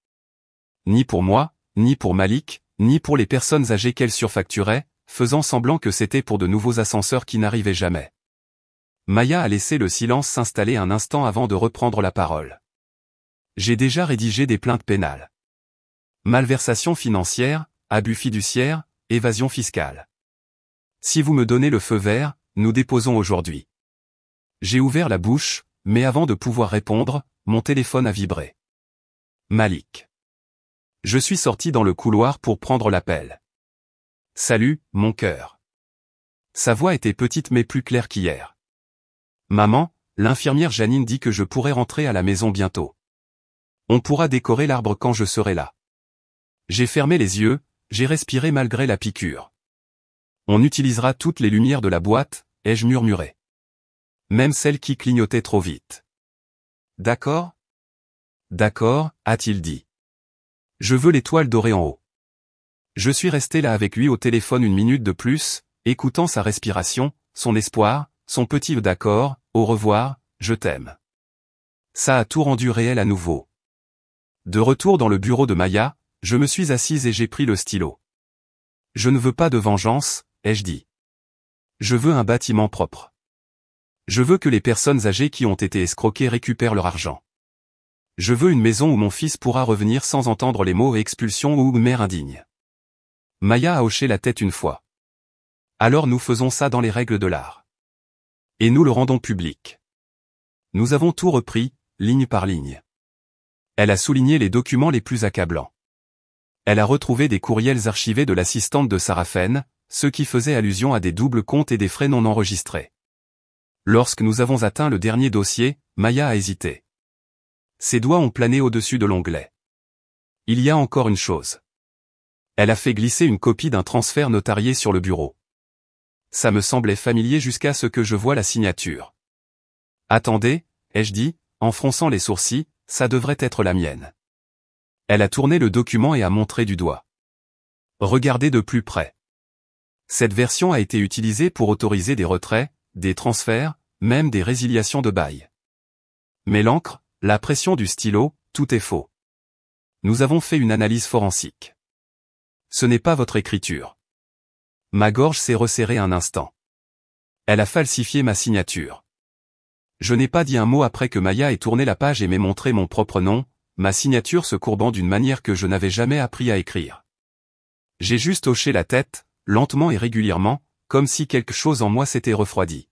Ni pour moi, ni pour Malik, ni pour les personnes âgées qu'elle surfacturait, faisant semblant que c'était pour de nouveaux ascenseurs qui n'arrivaient jamais. Maya a laissé le silence s'installer un instant avant de reprendre la parole. J'ai déjà rédigé des plaintes pénales. Malversation financière, abus fiduciaire, évasion fiscale. Si vous me donnez le feu vert, nous déposons aujourd'hui. J'ai ouvert la bouche, mais avant de pouvoir répondre, mon téléphone a vibré. Malik. Je suis sorti dans le couloir pour prendre l'appel. Salut, mon cœur. Sa voix était petite mais plus claire qu'hier. Maman, l'infirmière Janine dit que je pourrai rentrer à la maison bientôt. On pourra décorer l'arbre quand je serai là. J'ai fermé les yeux, j'ai respiré malgré la piqûre. On utilisera toutes les lumières de la boîte, ai-je murmuré. Même celles qui clignotaient trop vite. D'accord ? D'accord, a-t-il dit. Je veux l'étoile dorée en haut. Je suis resté là avec lui au téléphone une minute de plus, écoutant sa respiration, son espoir, son petit d'accord, au revoir, je t'aime. Ça a tout rendu réel à nouveau. De retour dans le bureau de Maya, je me suis assise et j'ai pris le stylo. Je ne veux pas de vengeance, ai-je dit. Je veux un bâtiment propre. Je veux que les personnes âgées qui ont été escroquées récupèrent leur argent. Je veux une maison où mon fils pourra revenir sans entendre les mots expulsion ou mère indigne. Maya a hoché la tête une fois. Alors nous faisons ça dans les règles de l'art. Et nous le rendons public. Nous avons tout repris, ligne par ligne. Elle a souligné les documents les plus accablants. Elle a retrouvé des courriels archivés de l'assistante de Sarafen, ceux qui faisaient allusion à des doubles comptes et des frais non enregistrés. Lorsque nous avons atteint le dernier dossier, Maya a hésité. Ses doigts ont plané au-dessus de l'onglet. Il y a encore une chose. Elle a fait glisser une copie d'un transfert notarié sur le bureau. Ça me semblait familier jusqu'à ce que je voie la signature. Attendez, ai-je dit, en fronçant les sourcils, ça devrait être la mienne. Elle a tourné le document et a montré du doigt. Regardez de plus près. Cette version a été utilisée pour autoriser des retraits, des transferts, même des résiliations de bail. Mais l'encre, la pression du stylo, tout est faux. Nous avons fait une analyse forensique. Ce n'est pas votre écriture. Ma gorge s'est resserrée un instant. Elle a falsifié ma signature. Je n'ai pas dit un mot après que Maya ait tourné la page et m'ait montré mon propre nom, ma signature se courbant d'une manière que je n'avais jamais appris à écrire. J'ai juste hoché la tête, lentement et régulièrement, comme si quelque chose en moi s'était refroidi.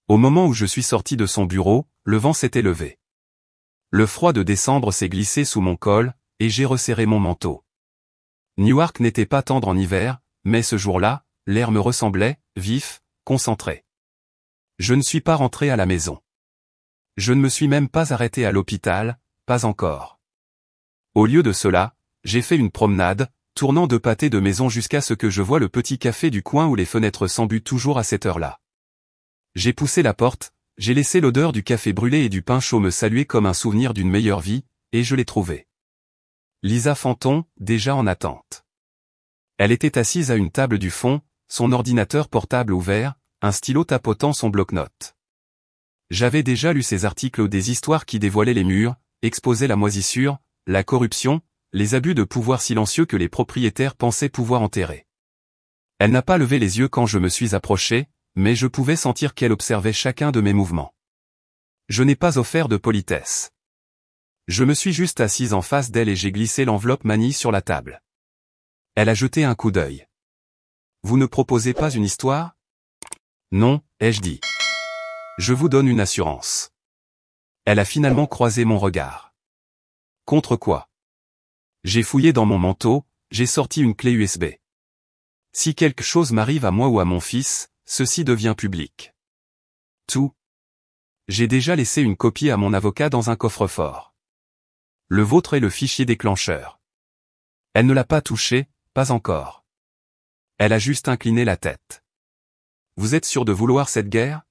Au moment où je suis sorti de son bureau, le vent s'était levé. Le froid de décembre s'est glissé sous mon col, et j'ai resserré mon manteau. Newark n'était pas tendre en hiver, mais ce jour-là, l'air me ressemblait, vif, concentré. Je ne suis pas rentré à la maison. Je ne me suis même pas arrêté à l'hôpital, pas encore. Au lieu de cela, j'ai fait une promenade, tournant de pâté de maison jusqu'à ce que je voie le petit café du coin où les fenêtres s'embuent toujours à cette heure-là. J'ai poussé la porte, j'ai laissé l'odeur du café brûlé et du pain chaud me saluer comme un souvenir d'une meilleure vie, et je l'ai trouvée. Lisa Fanton, déjà en attente. Elle était assise à une table du fond, son ordinateur portable ouvert, un stylo tapotant son bloc-notes. J'avais déjà lu ces articles ou des histoires qui dévoilaient les murs, exposaient la moisissure, la corruption, les abus de pouvoir silencieux que les propriétaires pensaient pouvoir enterrer. Elle n'a pas levé les yeux quand je me suis approché, mais je pouvais sentir qu'elle observait chacun de mes mouvements. Je n'ai pas offert de politesse. Je me suis juste assise en face d'elle et j'ai glissé l'enveloppe Manille sur la table. Elle a jeté un coup d'œil. Vous ne proposez pas une histoire? Non, ai-je dit. Je vous donne une assurance. Elle a finalement croisé mon regard. Contre quoi? J'ai fouillé dans mon manteau, j'ai sorti une clé USB. Si quelque chose m'arrive à moi ou à mon fils, ceci devient public. Tout. J'ai déjà laissé une copie à mon avocat dans un coffre-fort. Le vôtre est le fichier déclencheur. Elle ne l'a pas touché, pas encore. Elle a juste incliné la tête. Vous êtes sûr de vouloir cette guerre?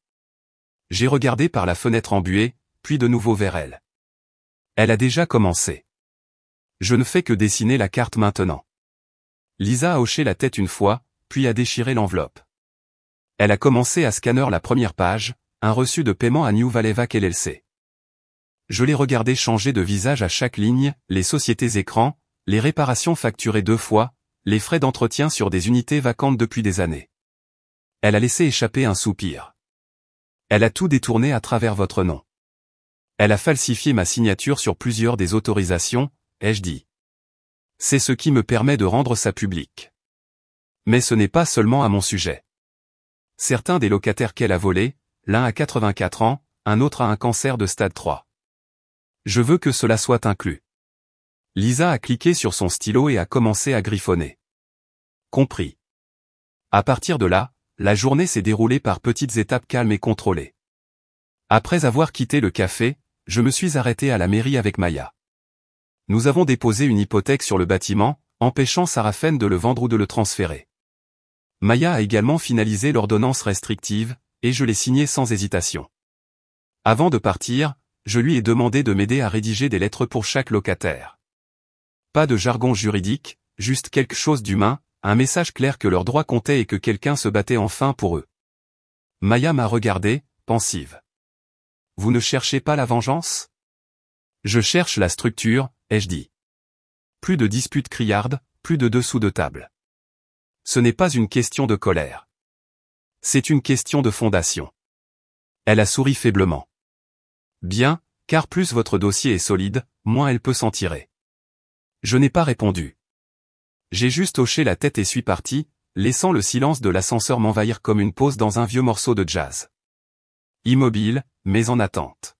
J'ai regardé par la fenêtre embuée, puis de nouveau vers elle. Elle a déjà commencé. Je ne fais que dessiner la carte maintenant. Lisa a hoché la tête une fois, puis a déchiré l'enveloppe. Elle a commencé à scanner la première page, un reçu de paiement à New Vallevac LLC. Je l'ai regardé changer de visage à chaque ligne, les sociétés écrans, les réparations facturées 2 fois, les frais d'entretien sur des unités vacantes depuis des années. Elle a laissé échapper un soupir. Elle a tout détourné à travers votre nom. Elle a falsifié ma signature sur plusieurs des autorisations, ai-je dit. C'est ce qui me permet de rendre ça public. Mais ce n'est pas seulement à mon sujet. Certains des locataires qu'elle a volés, l'un a 84 ans, un autre a un cancer de stade 3. Je veux que cela soit inclus. Lisa a cliqué sur son stylo et a commencé à griffonner. Compris. À partir de là, la journée s'est déroulée par petites étapes calmes et contrôlées. Après avoir quitté le café, je me suis arrêté à la mairie avec Maya. Nous avons déposé une hypothèque sur le bâtiment, empêchant Sarafen de le vendre ou de le transférer. Maya a également finalisé l'ordonnance restrictive, et je l'ai signée sans hésitation. Avant de partir, je lui ai demandé de m'aider à rédiger des lettres pour chaque locataire. Pas de jargon juridique, juste quelque chose d'humain, un message clair que leurs droits comptaient et que quelqu'un se battait enfin pour eux. Maya m'a regardé, pensive. Vous ne cherchez pas la vengeance? Je cherche la structure, ai-je dit. Plus de disputes criardes, plus de dessous de table. Ce n'est pas une question de colère. C'est une question de fondation. Elle a souri faiblement. Bien, car plus votre dossier est solide, moins elle peut s'en tirer. Je n'ai pas répondu. J'ai juste hoché la tête et suis parti, laissant le silence de l'ascenseur m'envahir comme une pause dans un vieux morceau de jazz. Immobile, mais en attente.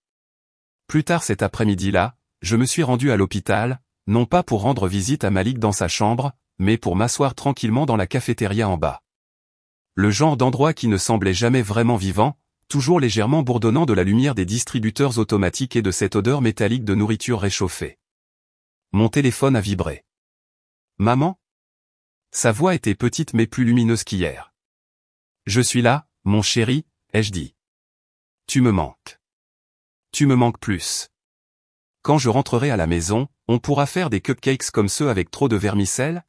Plus tard cet après-midi-là, je me suis rendu à l'hôpital, non pas pour rendre visite à Malik dans sa chambre, mais pour m'asseoir tranquillement dans la cafétéria en bas. Le genre d'endroit qui ne semblait jamais vraiment vivant, toujours légèrement bourdonnant de la lumière des distributeurs automatiques et de cette odeur métallique de nourriture réchauffée. Mon téléphone a vibré. Maman? Sa voix était petite mais plus lumineuse qu'hier. Je suis là, mon chéri, ai-je dit. Tu me manques. Tu me manques plus. Quand je rentrerai à la maison, on pourra faire des cupcakes comme ceux avec trop de vermicelle?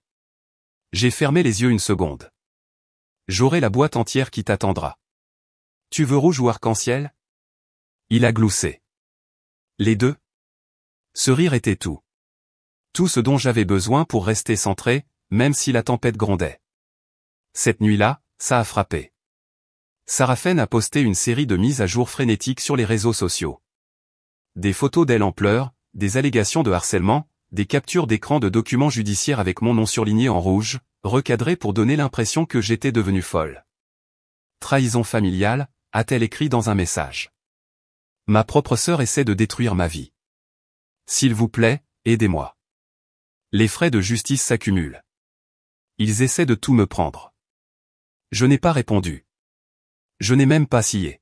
J'ai fermé les yeux une seconde. J'aurai la boîte entière qui t'attendra. Tu veux rouge ou arc-en-ciel? Il a gloussé. Les deux? Ce rire était tout. Tout ce dont j'avais besoin pour rester centré, même si la tempête grondait. Cette nuit-là, ça a frappé. Sarafen a posté une série de mises à jour frénétiques sur les réseaux sociaux. Des photos d'elle en pleurs, des allégations de harcèlement, des captures d'écran de documents judiciaires avec mon nom surligné en rouge, recadré pour donner l'impression que j'étais devenue folle. Trahison familiale, a-t-elle écrit dans un message. Ma propre sœur essaie de détruire ma vie. S'il vous plaît, aidez-moi. Les frais de justice s'accumulent. Ils essaient de tout me prendre. Je n'ai pas répondu. Je n'ai même pas scié.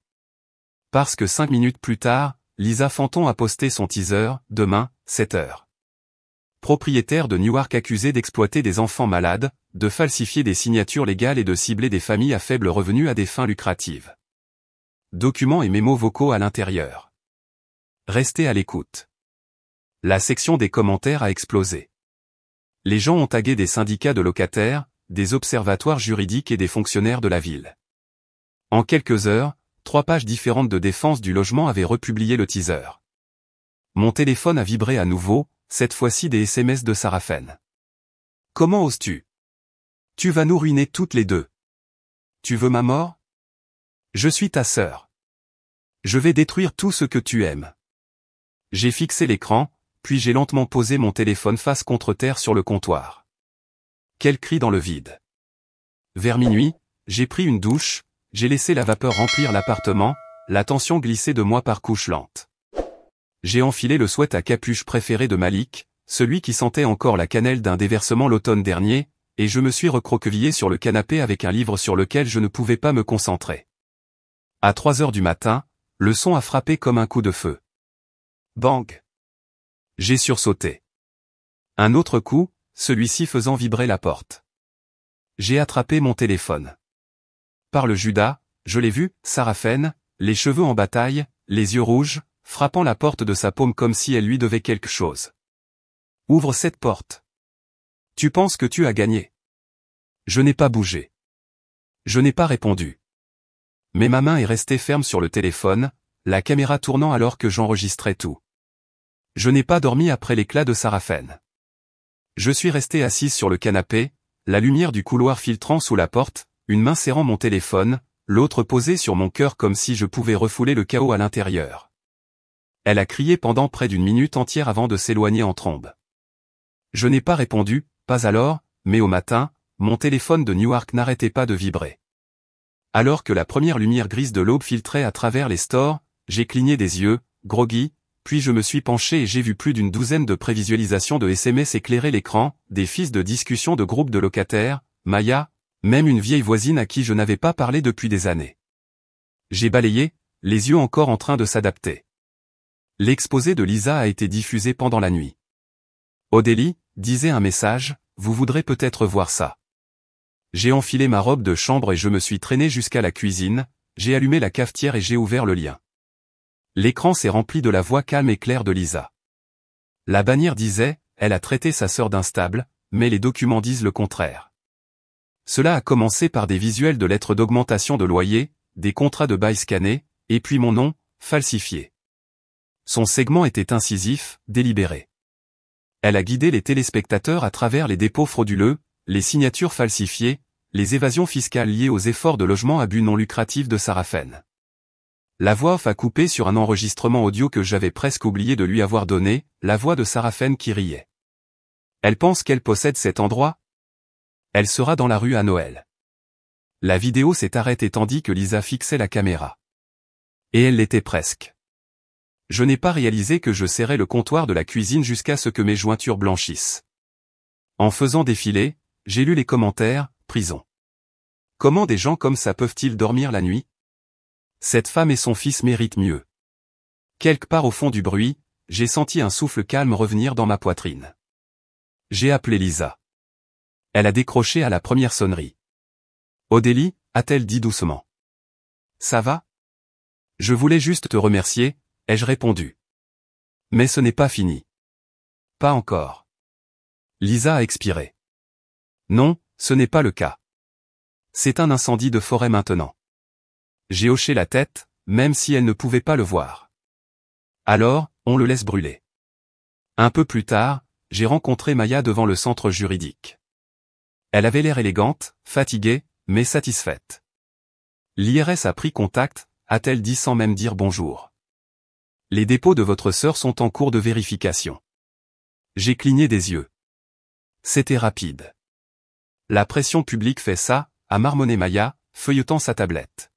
Parce que 5 minutes plus tard, Lisa Fanton a posté son teaser, demain, 7h. Propriétaire de Newark accusé d'exploiter des enfants malades, de falsifier des signatures légales et de cibler des familles à faible revenu à des fins lucratives. Documents et mémos vocaux à l'intérieur. Restez à l'écoute. La section des commentaires a explosé. Les gens ont tagué des syndicats de locataires, des observatoires juridiques et des fonctionnaires de la ville. En quelques heures, 3 pages différentes de défense du logement avaient republié le teaser. Mon téléphone a vibré à nouveau, cette fois-ci des SMS de Sarafen. Comment oses-tu? Tu vas nous ruiner toutes les deux. Tu veux ma mort? Je suis ta sœur. Je vais détruire tout ce que tu aimes. J'ai fixé l'écran, puis j'ai lentement posé mon téléphone face contre terre sur le comptoir. Quel cri dans le vide. Vers minuit, j'ai pris une douche, j'ai laissé la vapeur remplir l'appartement, la tension glissait de moi par couches lentes. J'ai enfilé le sweat à capuche préféré de Malik, celui qui sentait encore la cannelle d'un déversement l'automne dernier, et je me suis recroquevillé sur le canapé avec un livre sur lequel je ne pouvais pas me concentrer. À 3 heures du matin, le son a frappé comme un coup de feu. Bang! J'ai sursauté. Un autre coup, celui-ci faisant vibrer la porte. J'ai attrapé mon téléphone. Par le Judas, je l'ai vu, Sarafen, les cheveux en bataille, les yeux rouges, frappant la porte de sa paume comme si elle lui devait quelque chose. Ouvre cette porte. Tu penses que tu as gagné. Je n'ai pas bougé. Je n'ai pas répondu. Mais ma main est restée ferme sur le téléphone, la caméra tournant alors que j'enregistrais tout. Je n'ai pas dormi après l'éclat de Sarafen. Je suis resté assise sur le canapé, la lumière du couloir filtrant sous la porte, une main serrant mon téléphone, l'autre posée sur mon cœur comme si je pouvais refouler le chaos à l'intérieur. Elle a crié pendant près d'une minute entière avant de s'éloigner en trombe. Je n'ai pas répondu, pas alors, mais au matin, mon téléphone de Newark n'arrêtait pas de vibrer. Alors que la première lumière grise de l'aube filtrait à travers les stores, j'ai cligné des yeux, groggy, puis je me suis penché et j'ai vu plus d'une douzaine de prévisualisations de SMS éclairer l'écran, des fils de discussion de groupes de locataires, Maya, même une vieille voisine à qui je n'avais pas parlé depuis des années. J'ai balayé, les yeux encore en train de s'adapter. L'exposé de Lisa a été diffusé pendant la nuit. Odélie, disait un message, vous voudrez peut-être voir ça. J'ai enfilé ma robe de chambre et je me suis traîné jusqu'à la cuisine, j'ai allumé la cafetière et j'ai ouvert le lien. L'écran s'est rempli de la voix calme et claire de Lisa. La bannière disait, elle a traité sa sœur d'instable, mais les documents disent le contraire. Cela a commencé par des visuels de lettres d'augmentation de loyer, des contrats de bail scannés, et puis mon nom, falsifié. Son segment était incisif, délibéré. Elle a guidé les téléspectateurs à travers les dépôts frauduleux, les signatures falsifiées, les évasions fiscales liées aux efforts de logement à but non lucratif de Sarafen. La voix off a coupé sur un enregistrement audio que j'avais presque oublié de lui avoir donné, la voix de Sarafen qui riait. Elle pense qu'elle possède cet endroit? Elle sera dans la rue à Noël. La vidéo s'est arrêtée tandis que Lisa fixait la caméra. Et elle l'était presque. Je n'ai pas réalisé que je serrais le comptoir de la cuisine jusqu'à ce que mes jointures blanchissent. En faisant défiler, j'ai lu les commentaires, prison. Comment des gens comme ça peuvent-ils dormir la nuit? Cette femme et son fils méritent mieux. Quelque part au fond du bruit, j'ai senti un souffle calme revenir dans ma poitrine. J'ai appelé Lisa. Elle a décroché à la première sonnerie. Odélie, a-t-elle dit doucement. Ça va? Je voulais juste te remercier, ai-je répondu. Mais ce n'est pas fini. Pas encore. Lisa a expiré. Non, ce n'est pas le cas. C'est un incendie de forêt maintenant. J'ai hoché la tête, même si elle ne pouvait pas le voir. Alors, on le laisse brûler. Un peu plus tard, j'ai rencontré Maya devant le centre juridique. Elle avait l'air élégante, fatiguée, mais satisfaite. L'IRS a pris contact, a-t-elle dit sans même dire bonjour. Les dépôts de votre sœur sont en cours de vérification. J'ai cligné des yeux. C'était rapide. La pression publique fait ça, a marmonné Maya, feuilletant sa tablette.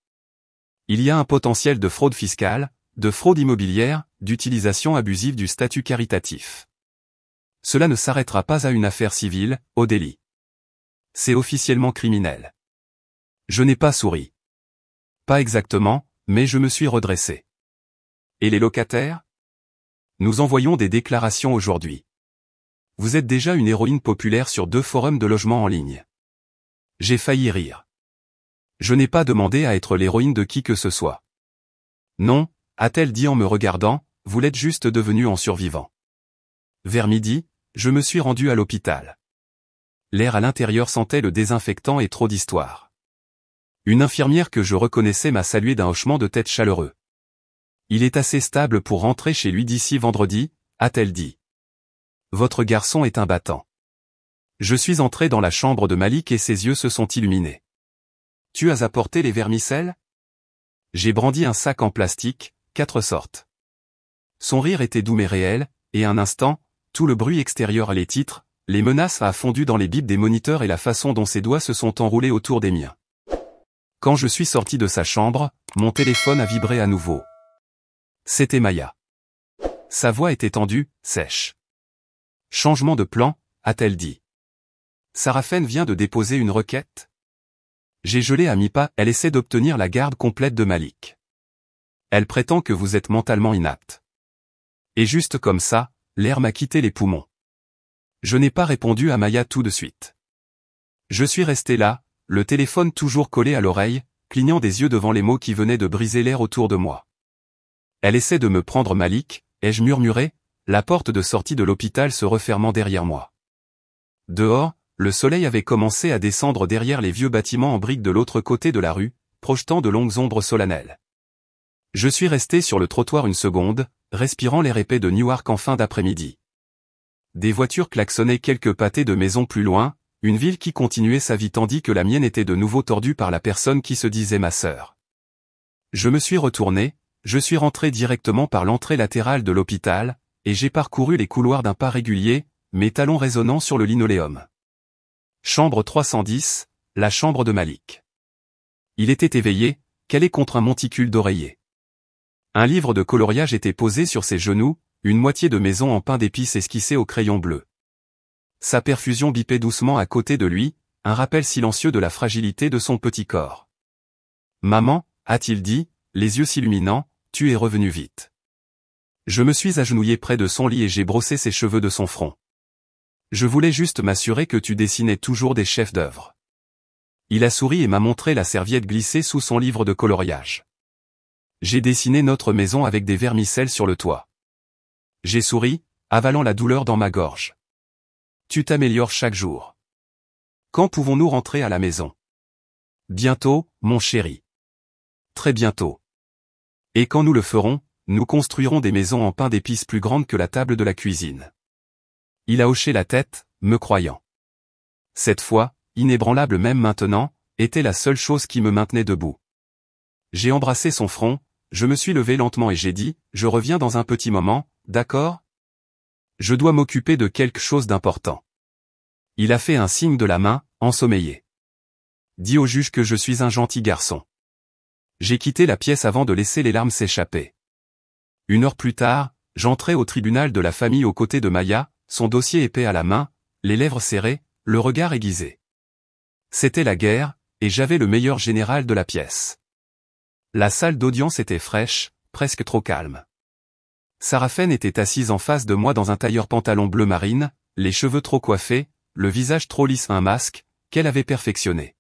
Il y a un potentiel de fraude fiscale, de fraude immobilière, d'utilisation abusive du statut caritatif. Cela ne s'arrêtera pas à une affaire civile, Odélie. C'est officiellement criminel. Je n'ai pas souri. Pas exactement, mais je me suis redressé. Et les locataires? Nous envoyons des déclarations aujourd'hui. Vous êtes déjà une héroïne populaire sur 2 forums de logement en ligne. J'ai failli rire. Je n'ai pas demandé à être l'héroïne de qui que ce soit. Non, a-t-elle dit en me regardant, vous l'êtes juste devenu en survivant. Vers midi, je me suis rendu à l'hôpital. L'air à l'intérieur sentait le désinfectant et trop d'histoire. Une infirmière que je reconnaissais m'a salué d'un hochement de tête chaleureux. Il est assez stable pour rentrer chez lui d'ici vendredi, a-t-elle dit. Votre garçon est un battant. Je suis entré dans la chambre de Malik et ses yeux se sont illuminés. Tu as apporté les vermicelles? J'ai brandi un sac en plastique, 4 sortes. Son rire était doux mais réel, et un instant, tout le bruit extérieur, les titres, les menaces a fondu dans les bips des moniteurs et la façon dont ses doigts se sont enroulés autour des miens. Quand je suis sorti de sa chambre, mon téléphone a vibré à nouveau. C'était Maya. Sa voix était tendue, sèche. Changement de plan, a-t-elle dit. Sarafen vient de déposer une requête? J'ai gelé à mi-pas, elle essaie d'obtenir la garde complète de Malik. Elle prétend que vous êtes mentalement inapte. Et juste comme ça, l'air m'a quitté les poumons. Je n'ai pas répondu à Maya tout de suite. Je suis resté là, le téléphone toujours collé à l'oreille, clignant des yeux devant les mots qui venaient de briser l'air autour de moi. Elle essaie de me prendre Malik, ai-je murmuré, la porte de sortie de l'hôpital se refermant derrière moi. Dehors, le soleil avait commencé à descendre derrière les vieux bâtiments en briques de l'autre côté de la rue, projetant de longues ombres solennelles. Je suis resté sur le trottoir une seconde, respirant l'air épais de Newark en fin d'après-midi. Des voitures klaxonnaient quelques pâtés de maisons plus loin, une ville qui continuait sa vie tandis que la mienne était de nouveau tordue par la personne qui se disait ma sœur. Je me suis retourné, je suis rentré directement par l'entrée latérale de l'hôpital, et j'ai parcouru les couloirs d'un pas régulier, mes talons résonnant sur le linoléum. Chambre 310, la chambre de Malik. Il était éveillé, calé contre un monticule d'oreiller. Un livre de coloriage était posé sur ses genoux, une moitié de maison en pain d'épices esquissée au crayon bleu. Sa perfusion bipait doucement à côté de lui, un rappel silencieux de la fragilité de son petit corps. « Maman » a-t-il dit, les yeux s'illuminant, « tu es revenu vite. » Je me suis agenouillé près de son lit et j'ai brossé ses cheveux de son front. Je voulais juste m'assurer que tu dessinais toujours des chefs d'œuvre. Il a souri et m'a montré la serviette glissée sous son livre de coloriage. J'ai dessiné notre maison avec des vermicelles sur le toit. J'ai souri, avalant la douleur dans ma gorge. Tu t'améliores chaque jour. Quand pouvons-nous rentrer à la maison? Bientôt, mon chéri. Très bientôt. Et quand nous le ferons, nous construirons des maisons en pain d'épices plus grandes que la table de la cuisine. Il a hoché la tête, me croyant. Cette foi, inébranlable même maintenant, était la seule chose qui me maintenait debout. J'ai embrassé son front, je me suis levé lentement et j'ai dit, je reviens dans un petit moment, d'accord? Je dois m'occuper de quelque chose d'important. Il a fait un signe de la main, ensommeillé. Dis au juge que je suis un gentil garçon. J'ai quitté la pièce avant de laisser les larmes s'échapper. 1 heure plus tard, j'entrai au tribunal de la famille aux côtés de Maya, son dossier épais à la main, les lèvres serrées, le regard aiguisé. C'était la guerre, et j'avais le meilleur général de la pièce. La salle d'audience était fraîche, presque trop calme. Sarafen était assise en face de moi dans un tailleur pantalon bleu marine, les cheveux trop coiffés, le visage trop lisse, un masque, qu'elle avait perfectionné.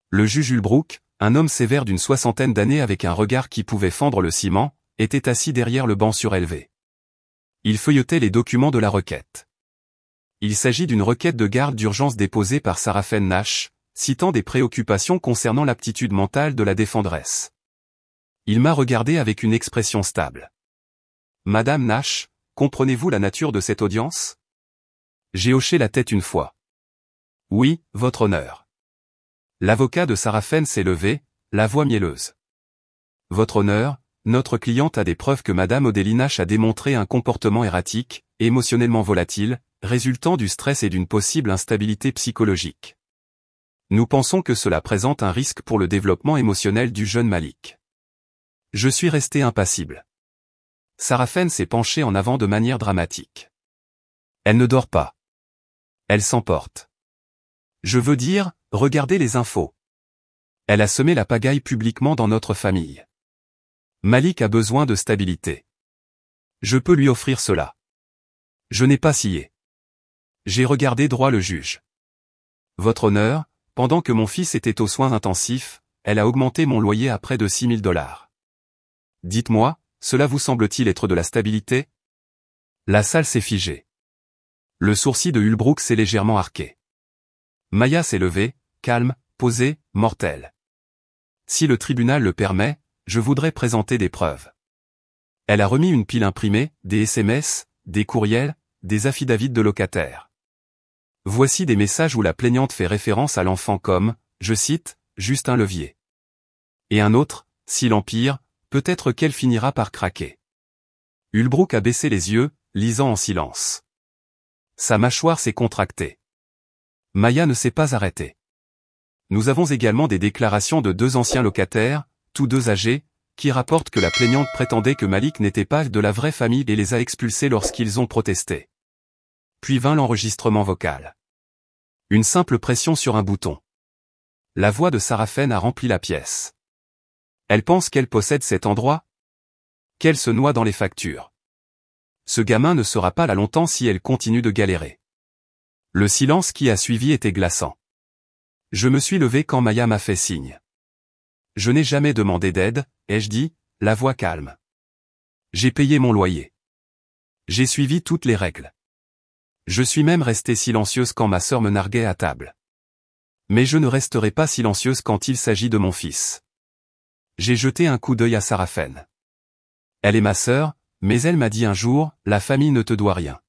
Le juge Ulbrook, un homme sévère d'une 60aine d'années avec un regard qui pouvait fendre le ciment, était assis derrière le banc surélevé. Il feuilletait les documents de la requête. Il s'agit d'une requête de garde d'urgence déposée par Sarafen Nash, citant des préoccupations concernant l'aptitude mentale de la défendresse. Il m'a regardé avec une expression stable. Madame Nash, comprenez-vous la nature de cette audience? J'ai hoché la tête une fois. Oui, votre honneur. L'avocat de Sarafen s'est levé, la voix mielleuse. Votre honneur, notre cliente a des preuves que Madame Odélie Nash a démontré un comportement erratique, émotionnellement volatile, résultant du stress et d'une possible instabilité psychologique. Nous pensons que cela présente un risque pour le développement émotionnel du jeune Malik. Je suis resté impassible. Sarafen s'est penchée en avant de manière dramatique. Elle ne dort pas. Elle s'emporte. Je veux dire, regardez les infos. Elle a semé la pagaille publiquement dans notre famille. Malik a besoin de stabilité. Je peux lui offrir cela. Je n'ai pas scié. J'ai regardé droit le juge. Votre honneur, pendant que mon fils était aux soins intensifs, elle a augmenté mon loyer à près de $6 000. Dites-moi, cela vous semble-t-il être de la stabilité? La salle s'est figée. Le sourcil de Ulbrook s'est légèrement arqué. Maya s'est levée, calme, posée, mortelle. Si le tribunal le permet, je voudrais présenter des preuves. Elle a remis une pile imprimée, des SMS, des courriels, des affidavits de locataires. Voici des messages où la plaignante fait référence à l'enfant comme, je cite, juste un levier. Et un autre, si l'empire, peut-être qu'elle finira par craquer. Ulbrook a baissé les yeux, lisant en silence. Sa mâchoire s'est contractée. Maya ne s'est pas arrêtée. Nous avons également des déclarations de 2 anciens locataires, tous 2 âgés, qui rapportent que la plaignante prétendait que Malik n'était pas de la vraie famille et les a expulsés lorsqu'ils ont protesté. Puis vint l'enregistrement vocal. Une simple pression sur un bouton. La voix de Sarafen a rempli la pièce. Elle pense qu'elle possède cet endroit? Qu'elle se noie dans les factures. Ce gamin ne sera pas là longtemps si elle continue de galérer. Le silence qui a suivi était glaçant. Je me suis levé quand Maya m'a fait signe. Je n'ai jamais demandé d'aide, ai-je dit, la voix calme. J'ai payé mon loyer. J'ai suivi toutes les règles. Je suis même restée silencieuse quand ma sœur me narguait à table. Mais je ne resterai pas silencieuse quand il s'agit de mon fils. J'ai jeté un coup d'œil à Sarafen. Elle est ma sœur, mais elle m'a dit un jour, la famille ne te doit rien.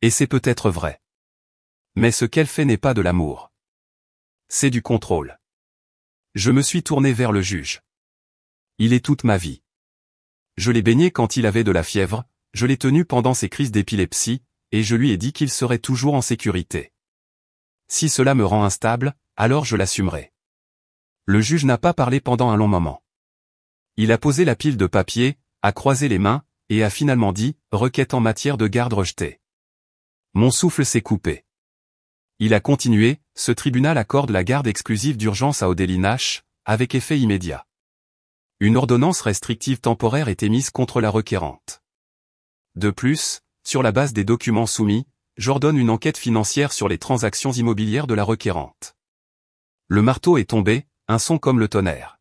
Et c'est peut-être vrai. Mais ce qu'elle fait n'est pas de l'amour. C'est du contrôle. Je me suis tourné vers le juge. Il est toute ma vie. Je l'ai baigné quand il avait de la fièvre, je l'ai tenu pendant ses crises d'épilepsie, et je lui ai dit qu'il serait toujours en sécurité. Si cela me rend instable, alors je l'assumerai. Le juge n'a pas parlé pendant un long moment. Il a posé la pile de papier, a croisé les mains, et a finalement dit, requête en matière de garde rejetée. Mon souffle s'est coupé. Il a continué, ce tribunal accorde la garde exclusive d'urgence à Odélie Nash, avec effet immédiat. Une ordonnance restrictive temporaire est émise contre la requérante. De plus, sur la base des documents soumis, j'ordonne une enquête financière sur les transactions immobilières de la requérante. Le marteau est tombé, un son comme le tonnerre.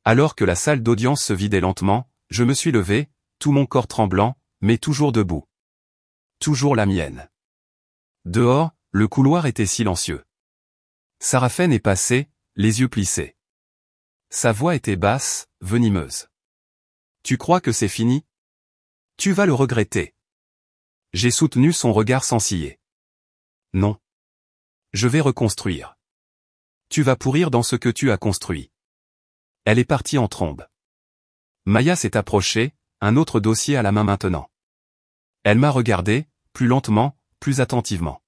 Alors que la salle d'audience se vidait lentement, je me suis levé, tout mon corps tremblant, mais toujours debout. Toujours la mienne. Dehors, le couloir était silencieux. Sarafen est passée, les yeux plissés. Sa voix était basse, venimeuse. Tu crois que c'est fini? Tu vas le regretter. J'ai soutenu son regard sans ciller. Non. Je vais reconstruire. Tu vas pourrir dans ce que tu as construit. Elle est partie en trombe. Maya s'est approchée, un autre dossier à la main maintenant. Elle m'a regardé, plus lentement, plus attentivement.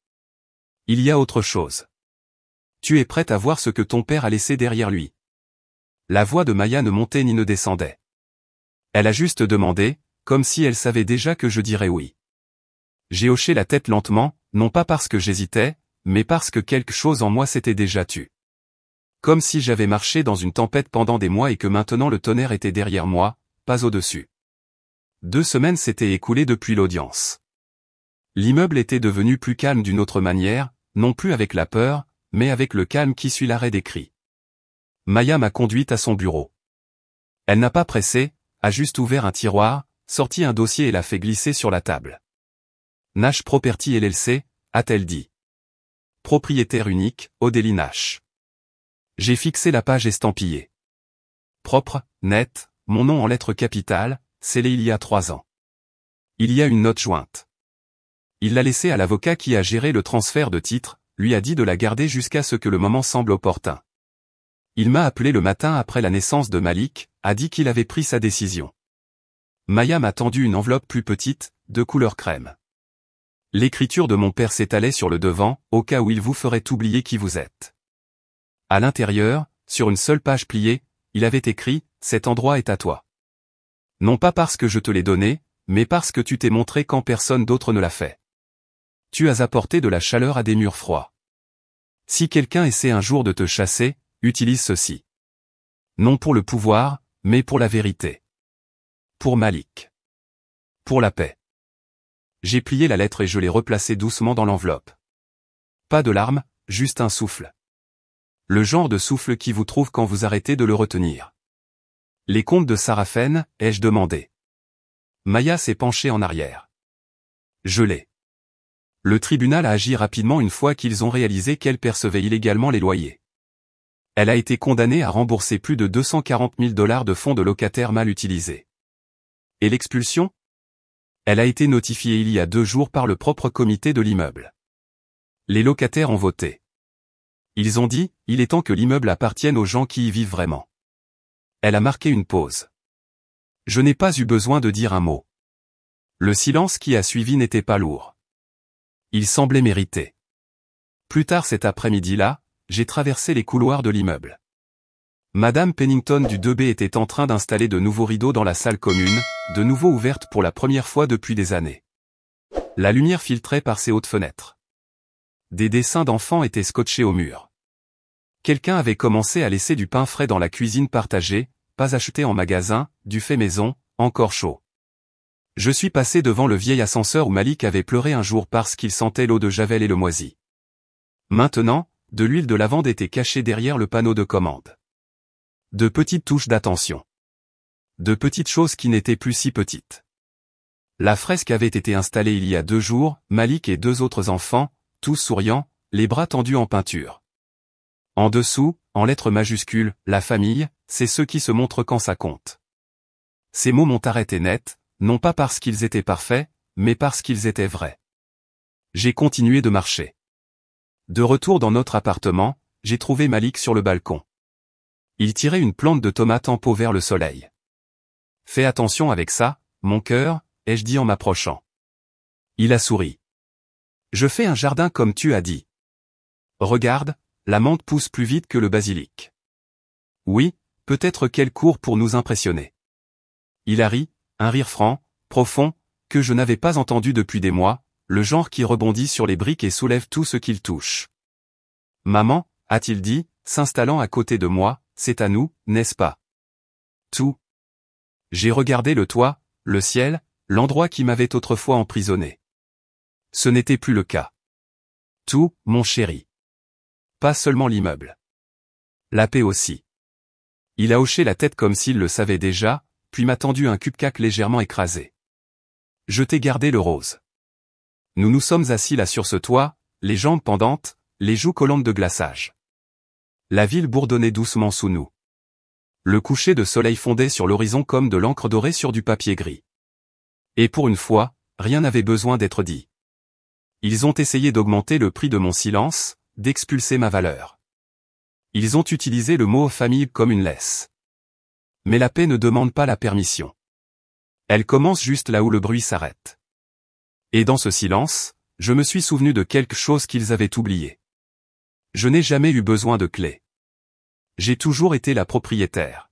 Il y a autre chose. Tu es prête à voir ce que ton père a laissé derrière lui. La voix de Maya ne montait ni ne descendait. Elle a juste demandé, comme si elle savait déjà que je dirais oui. J'ai hoché la tête lentement, non pas parce que j'hésitais, mais parce que quelque chose en moi s'était déjà tu. Comme si j'avais marché dans une tempête pendant des mois et que maintenant le tonnerre était derrière moi, pas au-dessus. 2 semaines s'étaient écoulées depuis l'audience. L'immeuble était devenu plus calme d'une autre manière, non plus avec la peur, mais avec le calme qui suit l'arrêt des cris. Maya m'a conduite à son bureau. Elle n'a pas pressé, a juste ouvert un tiroir, sorti un dossier et l'a fait glisser sur la table. Nash Property LLC, a-t-elle dit. Propriétaire unique, Odélie Nash. J'ai fixé la page estampillée. Propre, net, mon nom en lettres capitales, scellé il y a 3 ans. Il y a une note jointe. Il l'a laissée à l'avocat qui a géré le transfert de titre, lui a dit de la garder jusqu'à ce que le moment semble opportun. Il m'a appelé le matin après la naissance de Malik, a dit qu'il avait pris sa décision. Maya m'a tendu une enveloppe plus petite, de couleur crème. L'écriture de mon père s'étalait sur le devant, au cas où il vous ferait oublier qui vous êtes. À l'intérieur, sur une seule page pliée, il avait écrit « Cet endroit est à toi ». Non pas parce que je te l'ai donné, mais parce que tu t'es montré quand personne d'autre ne l'a fait. Tu as apporté de la chaleur à des murs froids. Si quelqu'un essaie un jour de te chasser, utilise ceci. Non pour le pouvoir, mais pour la vérité. Pour Malik. Pour la paix. J'ai plié la lettre et je l'ai replacée doucement dans l'enveloppe. Pas de larmes, juste un souffle. Le genre de souffle qui vous trouve quand vous arrêtez de le retenir. Les comptes de Sarafen, ai-je demandé. Maya s'est penchée en arrière. Je l'ai. Le tribunal a agi rapidement une fois qu'ils ont réalisé qu'elle percevait illégalement les loyers. Elle a été condamnée à rembourser plus de 240 000 $ de fonds de locataires mal utilisés. Et l'expulsion? Elle a été notifiée il y a 2 jours par le propre comité de l'immeuble. Les locataires ont voté. Ils ont dit, il est temps que l'immeuble appartienne aux gens qui y vivent vraiment. Elle a marqué une pause. Je n'ai pas eu besoin de dire un mot. Le silence qui a suivi n'était pas lourd. Il semblait mérité. Plus tard cet après-midi-là, j'ai traversé les couloirs de l'immeuble. Madame Pennington du 2B était en train d'installer de nouveaux rideaux dans la salle commune, de nouveau ouverte pour la première fois depuis des années. La lumière filtrait par ses hautes fenêtres. Des dessins d'enfants étaient scotchés au mur. Quelqu'un avait commencé à laisser du pain frais dans la cuisine partagée, pas acheté en magasin, du fait maison, encore chaud. Je suis passé devant le vieil ascenseur où Malik avait pleuré un jour parce qu'il sentait l'eau de javel et le moisi. Maintenant, de l'huile de lavande était cachée derrière le panneau de commande. De petites touches d'attention. De petites choses qui n'étaient plus si petites. La fresque avait été installée il y a 2 jours, Malik et 2 autres enfants, tous souriants, les bras tendus en peinture. En dessous, en lettres majuscules, la famille, c'est ceux qui se montrent quand ça compte. Ces mots m'ont arrêté net, non pas parce qu'ils étaient parfaits, mais parce qu'ils étaient vrais. J'ai continué de marcher. De retour dans notre appartement, j'ai trouvé Malik sur le balcon. Il tirait une plante de tomate en pot vers le soleil. « Fais attention avec ça, mon cœur », ai-je dit en m'approchant. Il a souri. « Je fais un jardin comme tu as dit. Regarde, la menthe pousse plus vite que le basilic. » Oui, peut-être qu'elle court pour nous impressionner. Il a ri, un rire franc, profond, que je n'avais pas entendu depuis des mois, le genre qui rebondit sur les briques et soulève tout ce qu'il touche. « Maman, a-t-il dit, s'installant à côté de moi, c'est à nous, n'est-ce pas? Tout. J'ai regardé le toit, le ciel, l'endroit qui m'avait autrefois emprisonné. Ce n'était plus le cas. Tout, mon chéri. Pas seulement l'immeuble. La paix aussi. Il a hoché la tête comme s'il le savait déjà, puis m'a tendu un cupcake légèrement écrasé. Je t'ai gardé le rose. Nous nous sommes assis là sur ce toit, les jambes pendantes, les joues collantes de glaçage. La ville bourdonnait doucement sous nous. Le coucher de soleil fondait sur l'horizon comme de l'encre dorée sur du papier gris. Et pour une fois, rien n'avait besoin d'être dit. Ils ont essayé d'augmenter le prix de mon silence, d'expulser ma valeur. Ils ont utilisé le mot famille comme une laisse. Mais la paix ne demande pas la permission. Elle commence juste là où le bruit s'arrête. Et dans ce silence, je me suis souvenu de quelque chose qu'ils avaient oublié. Je n'ai jamais eu besoin de clé. J'ai toujours été la propriétaire.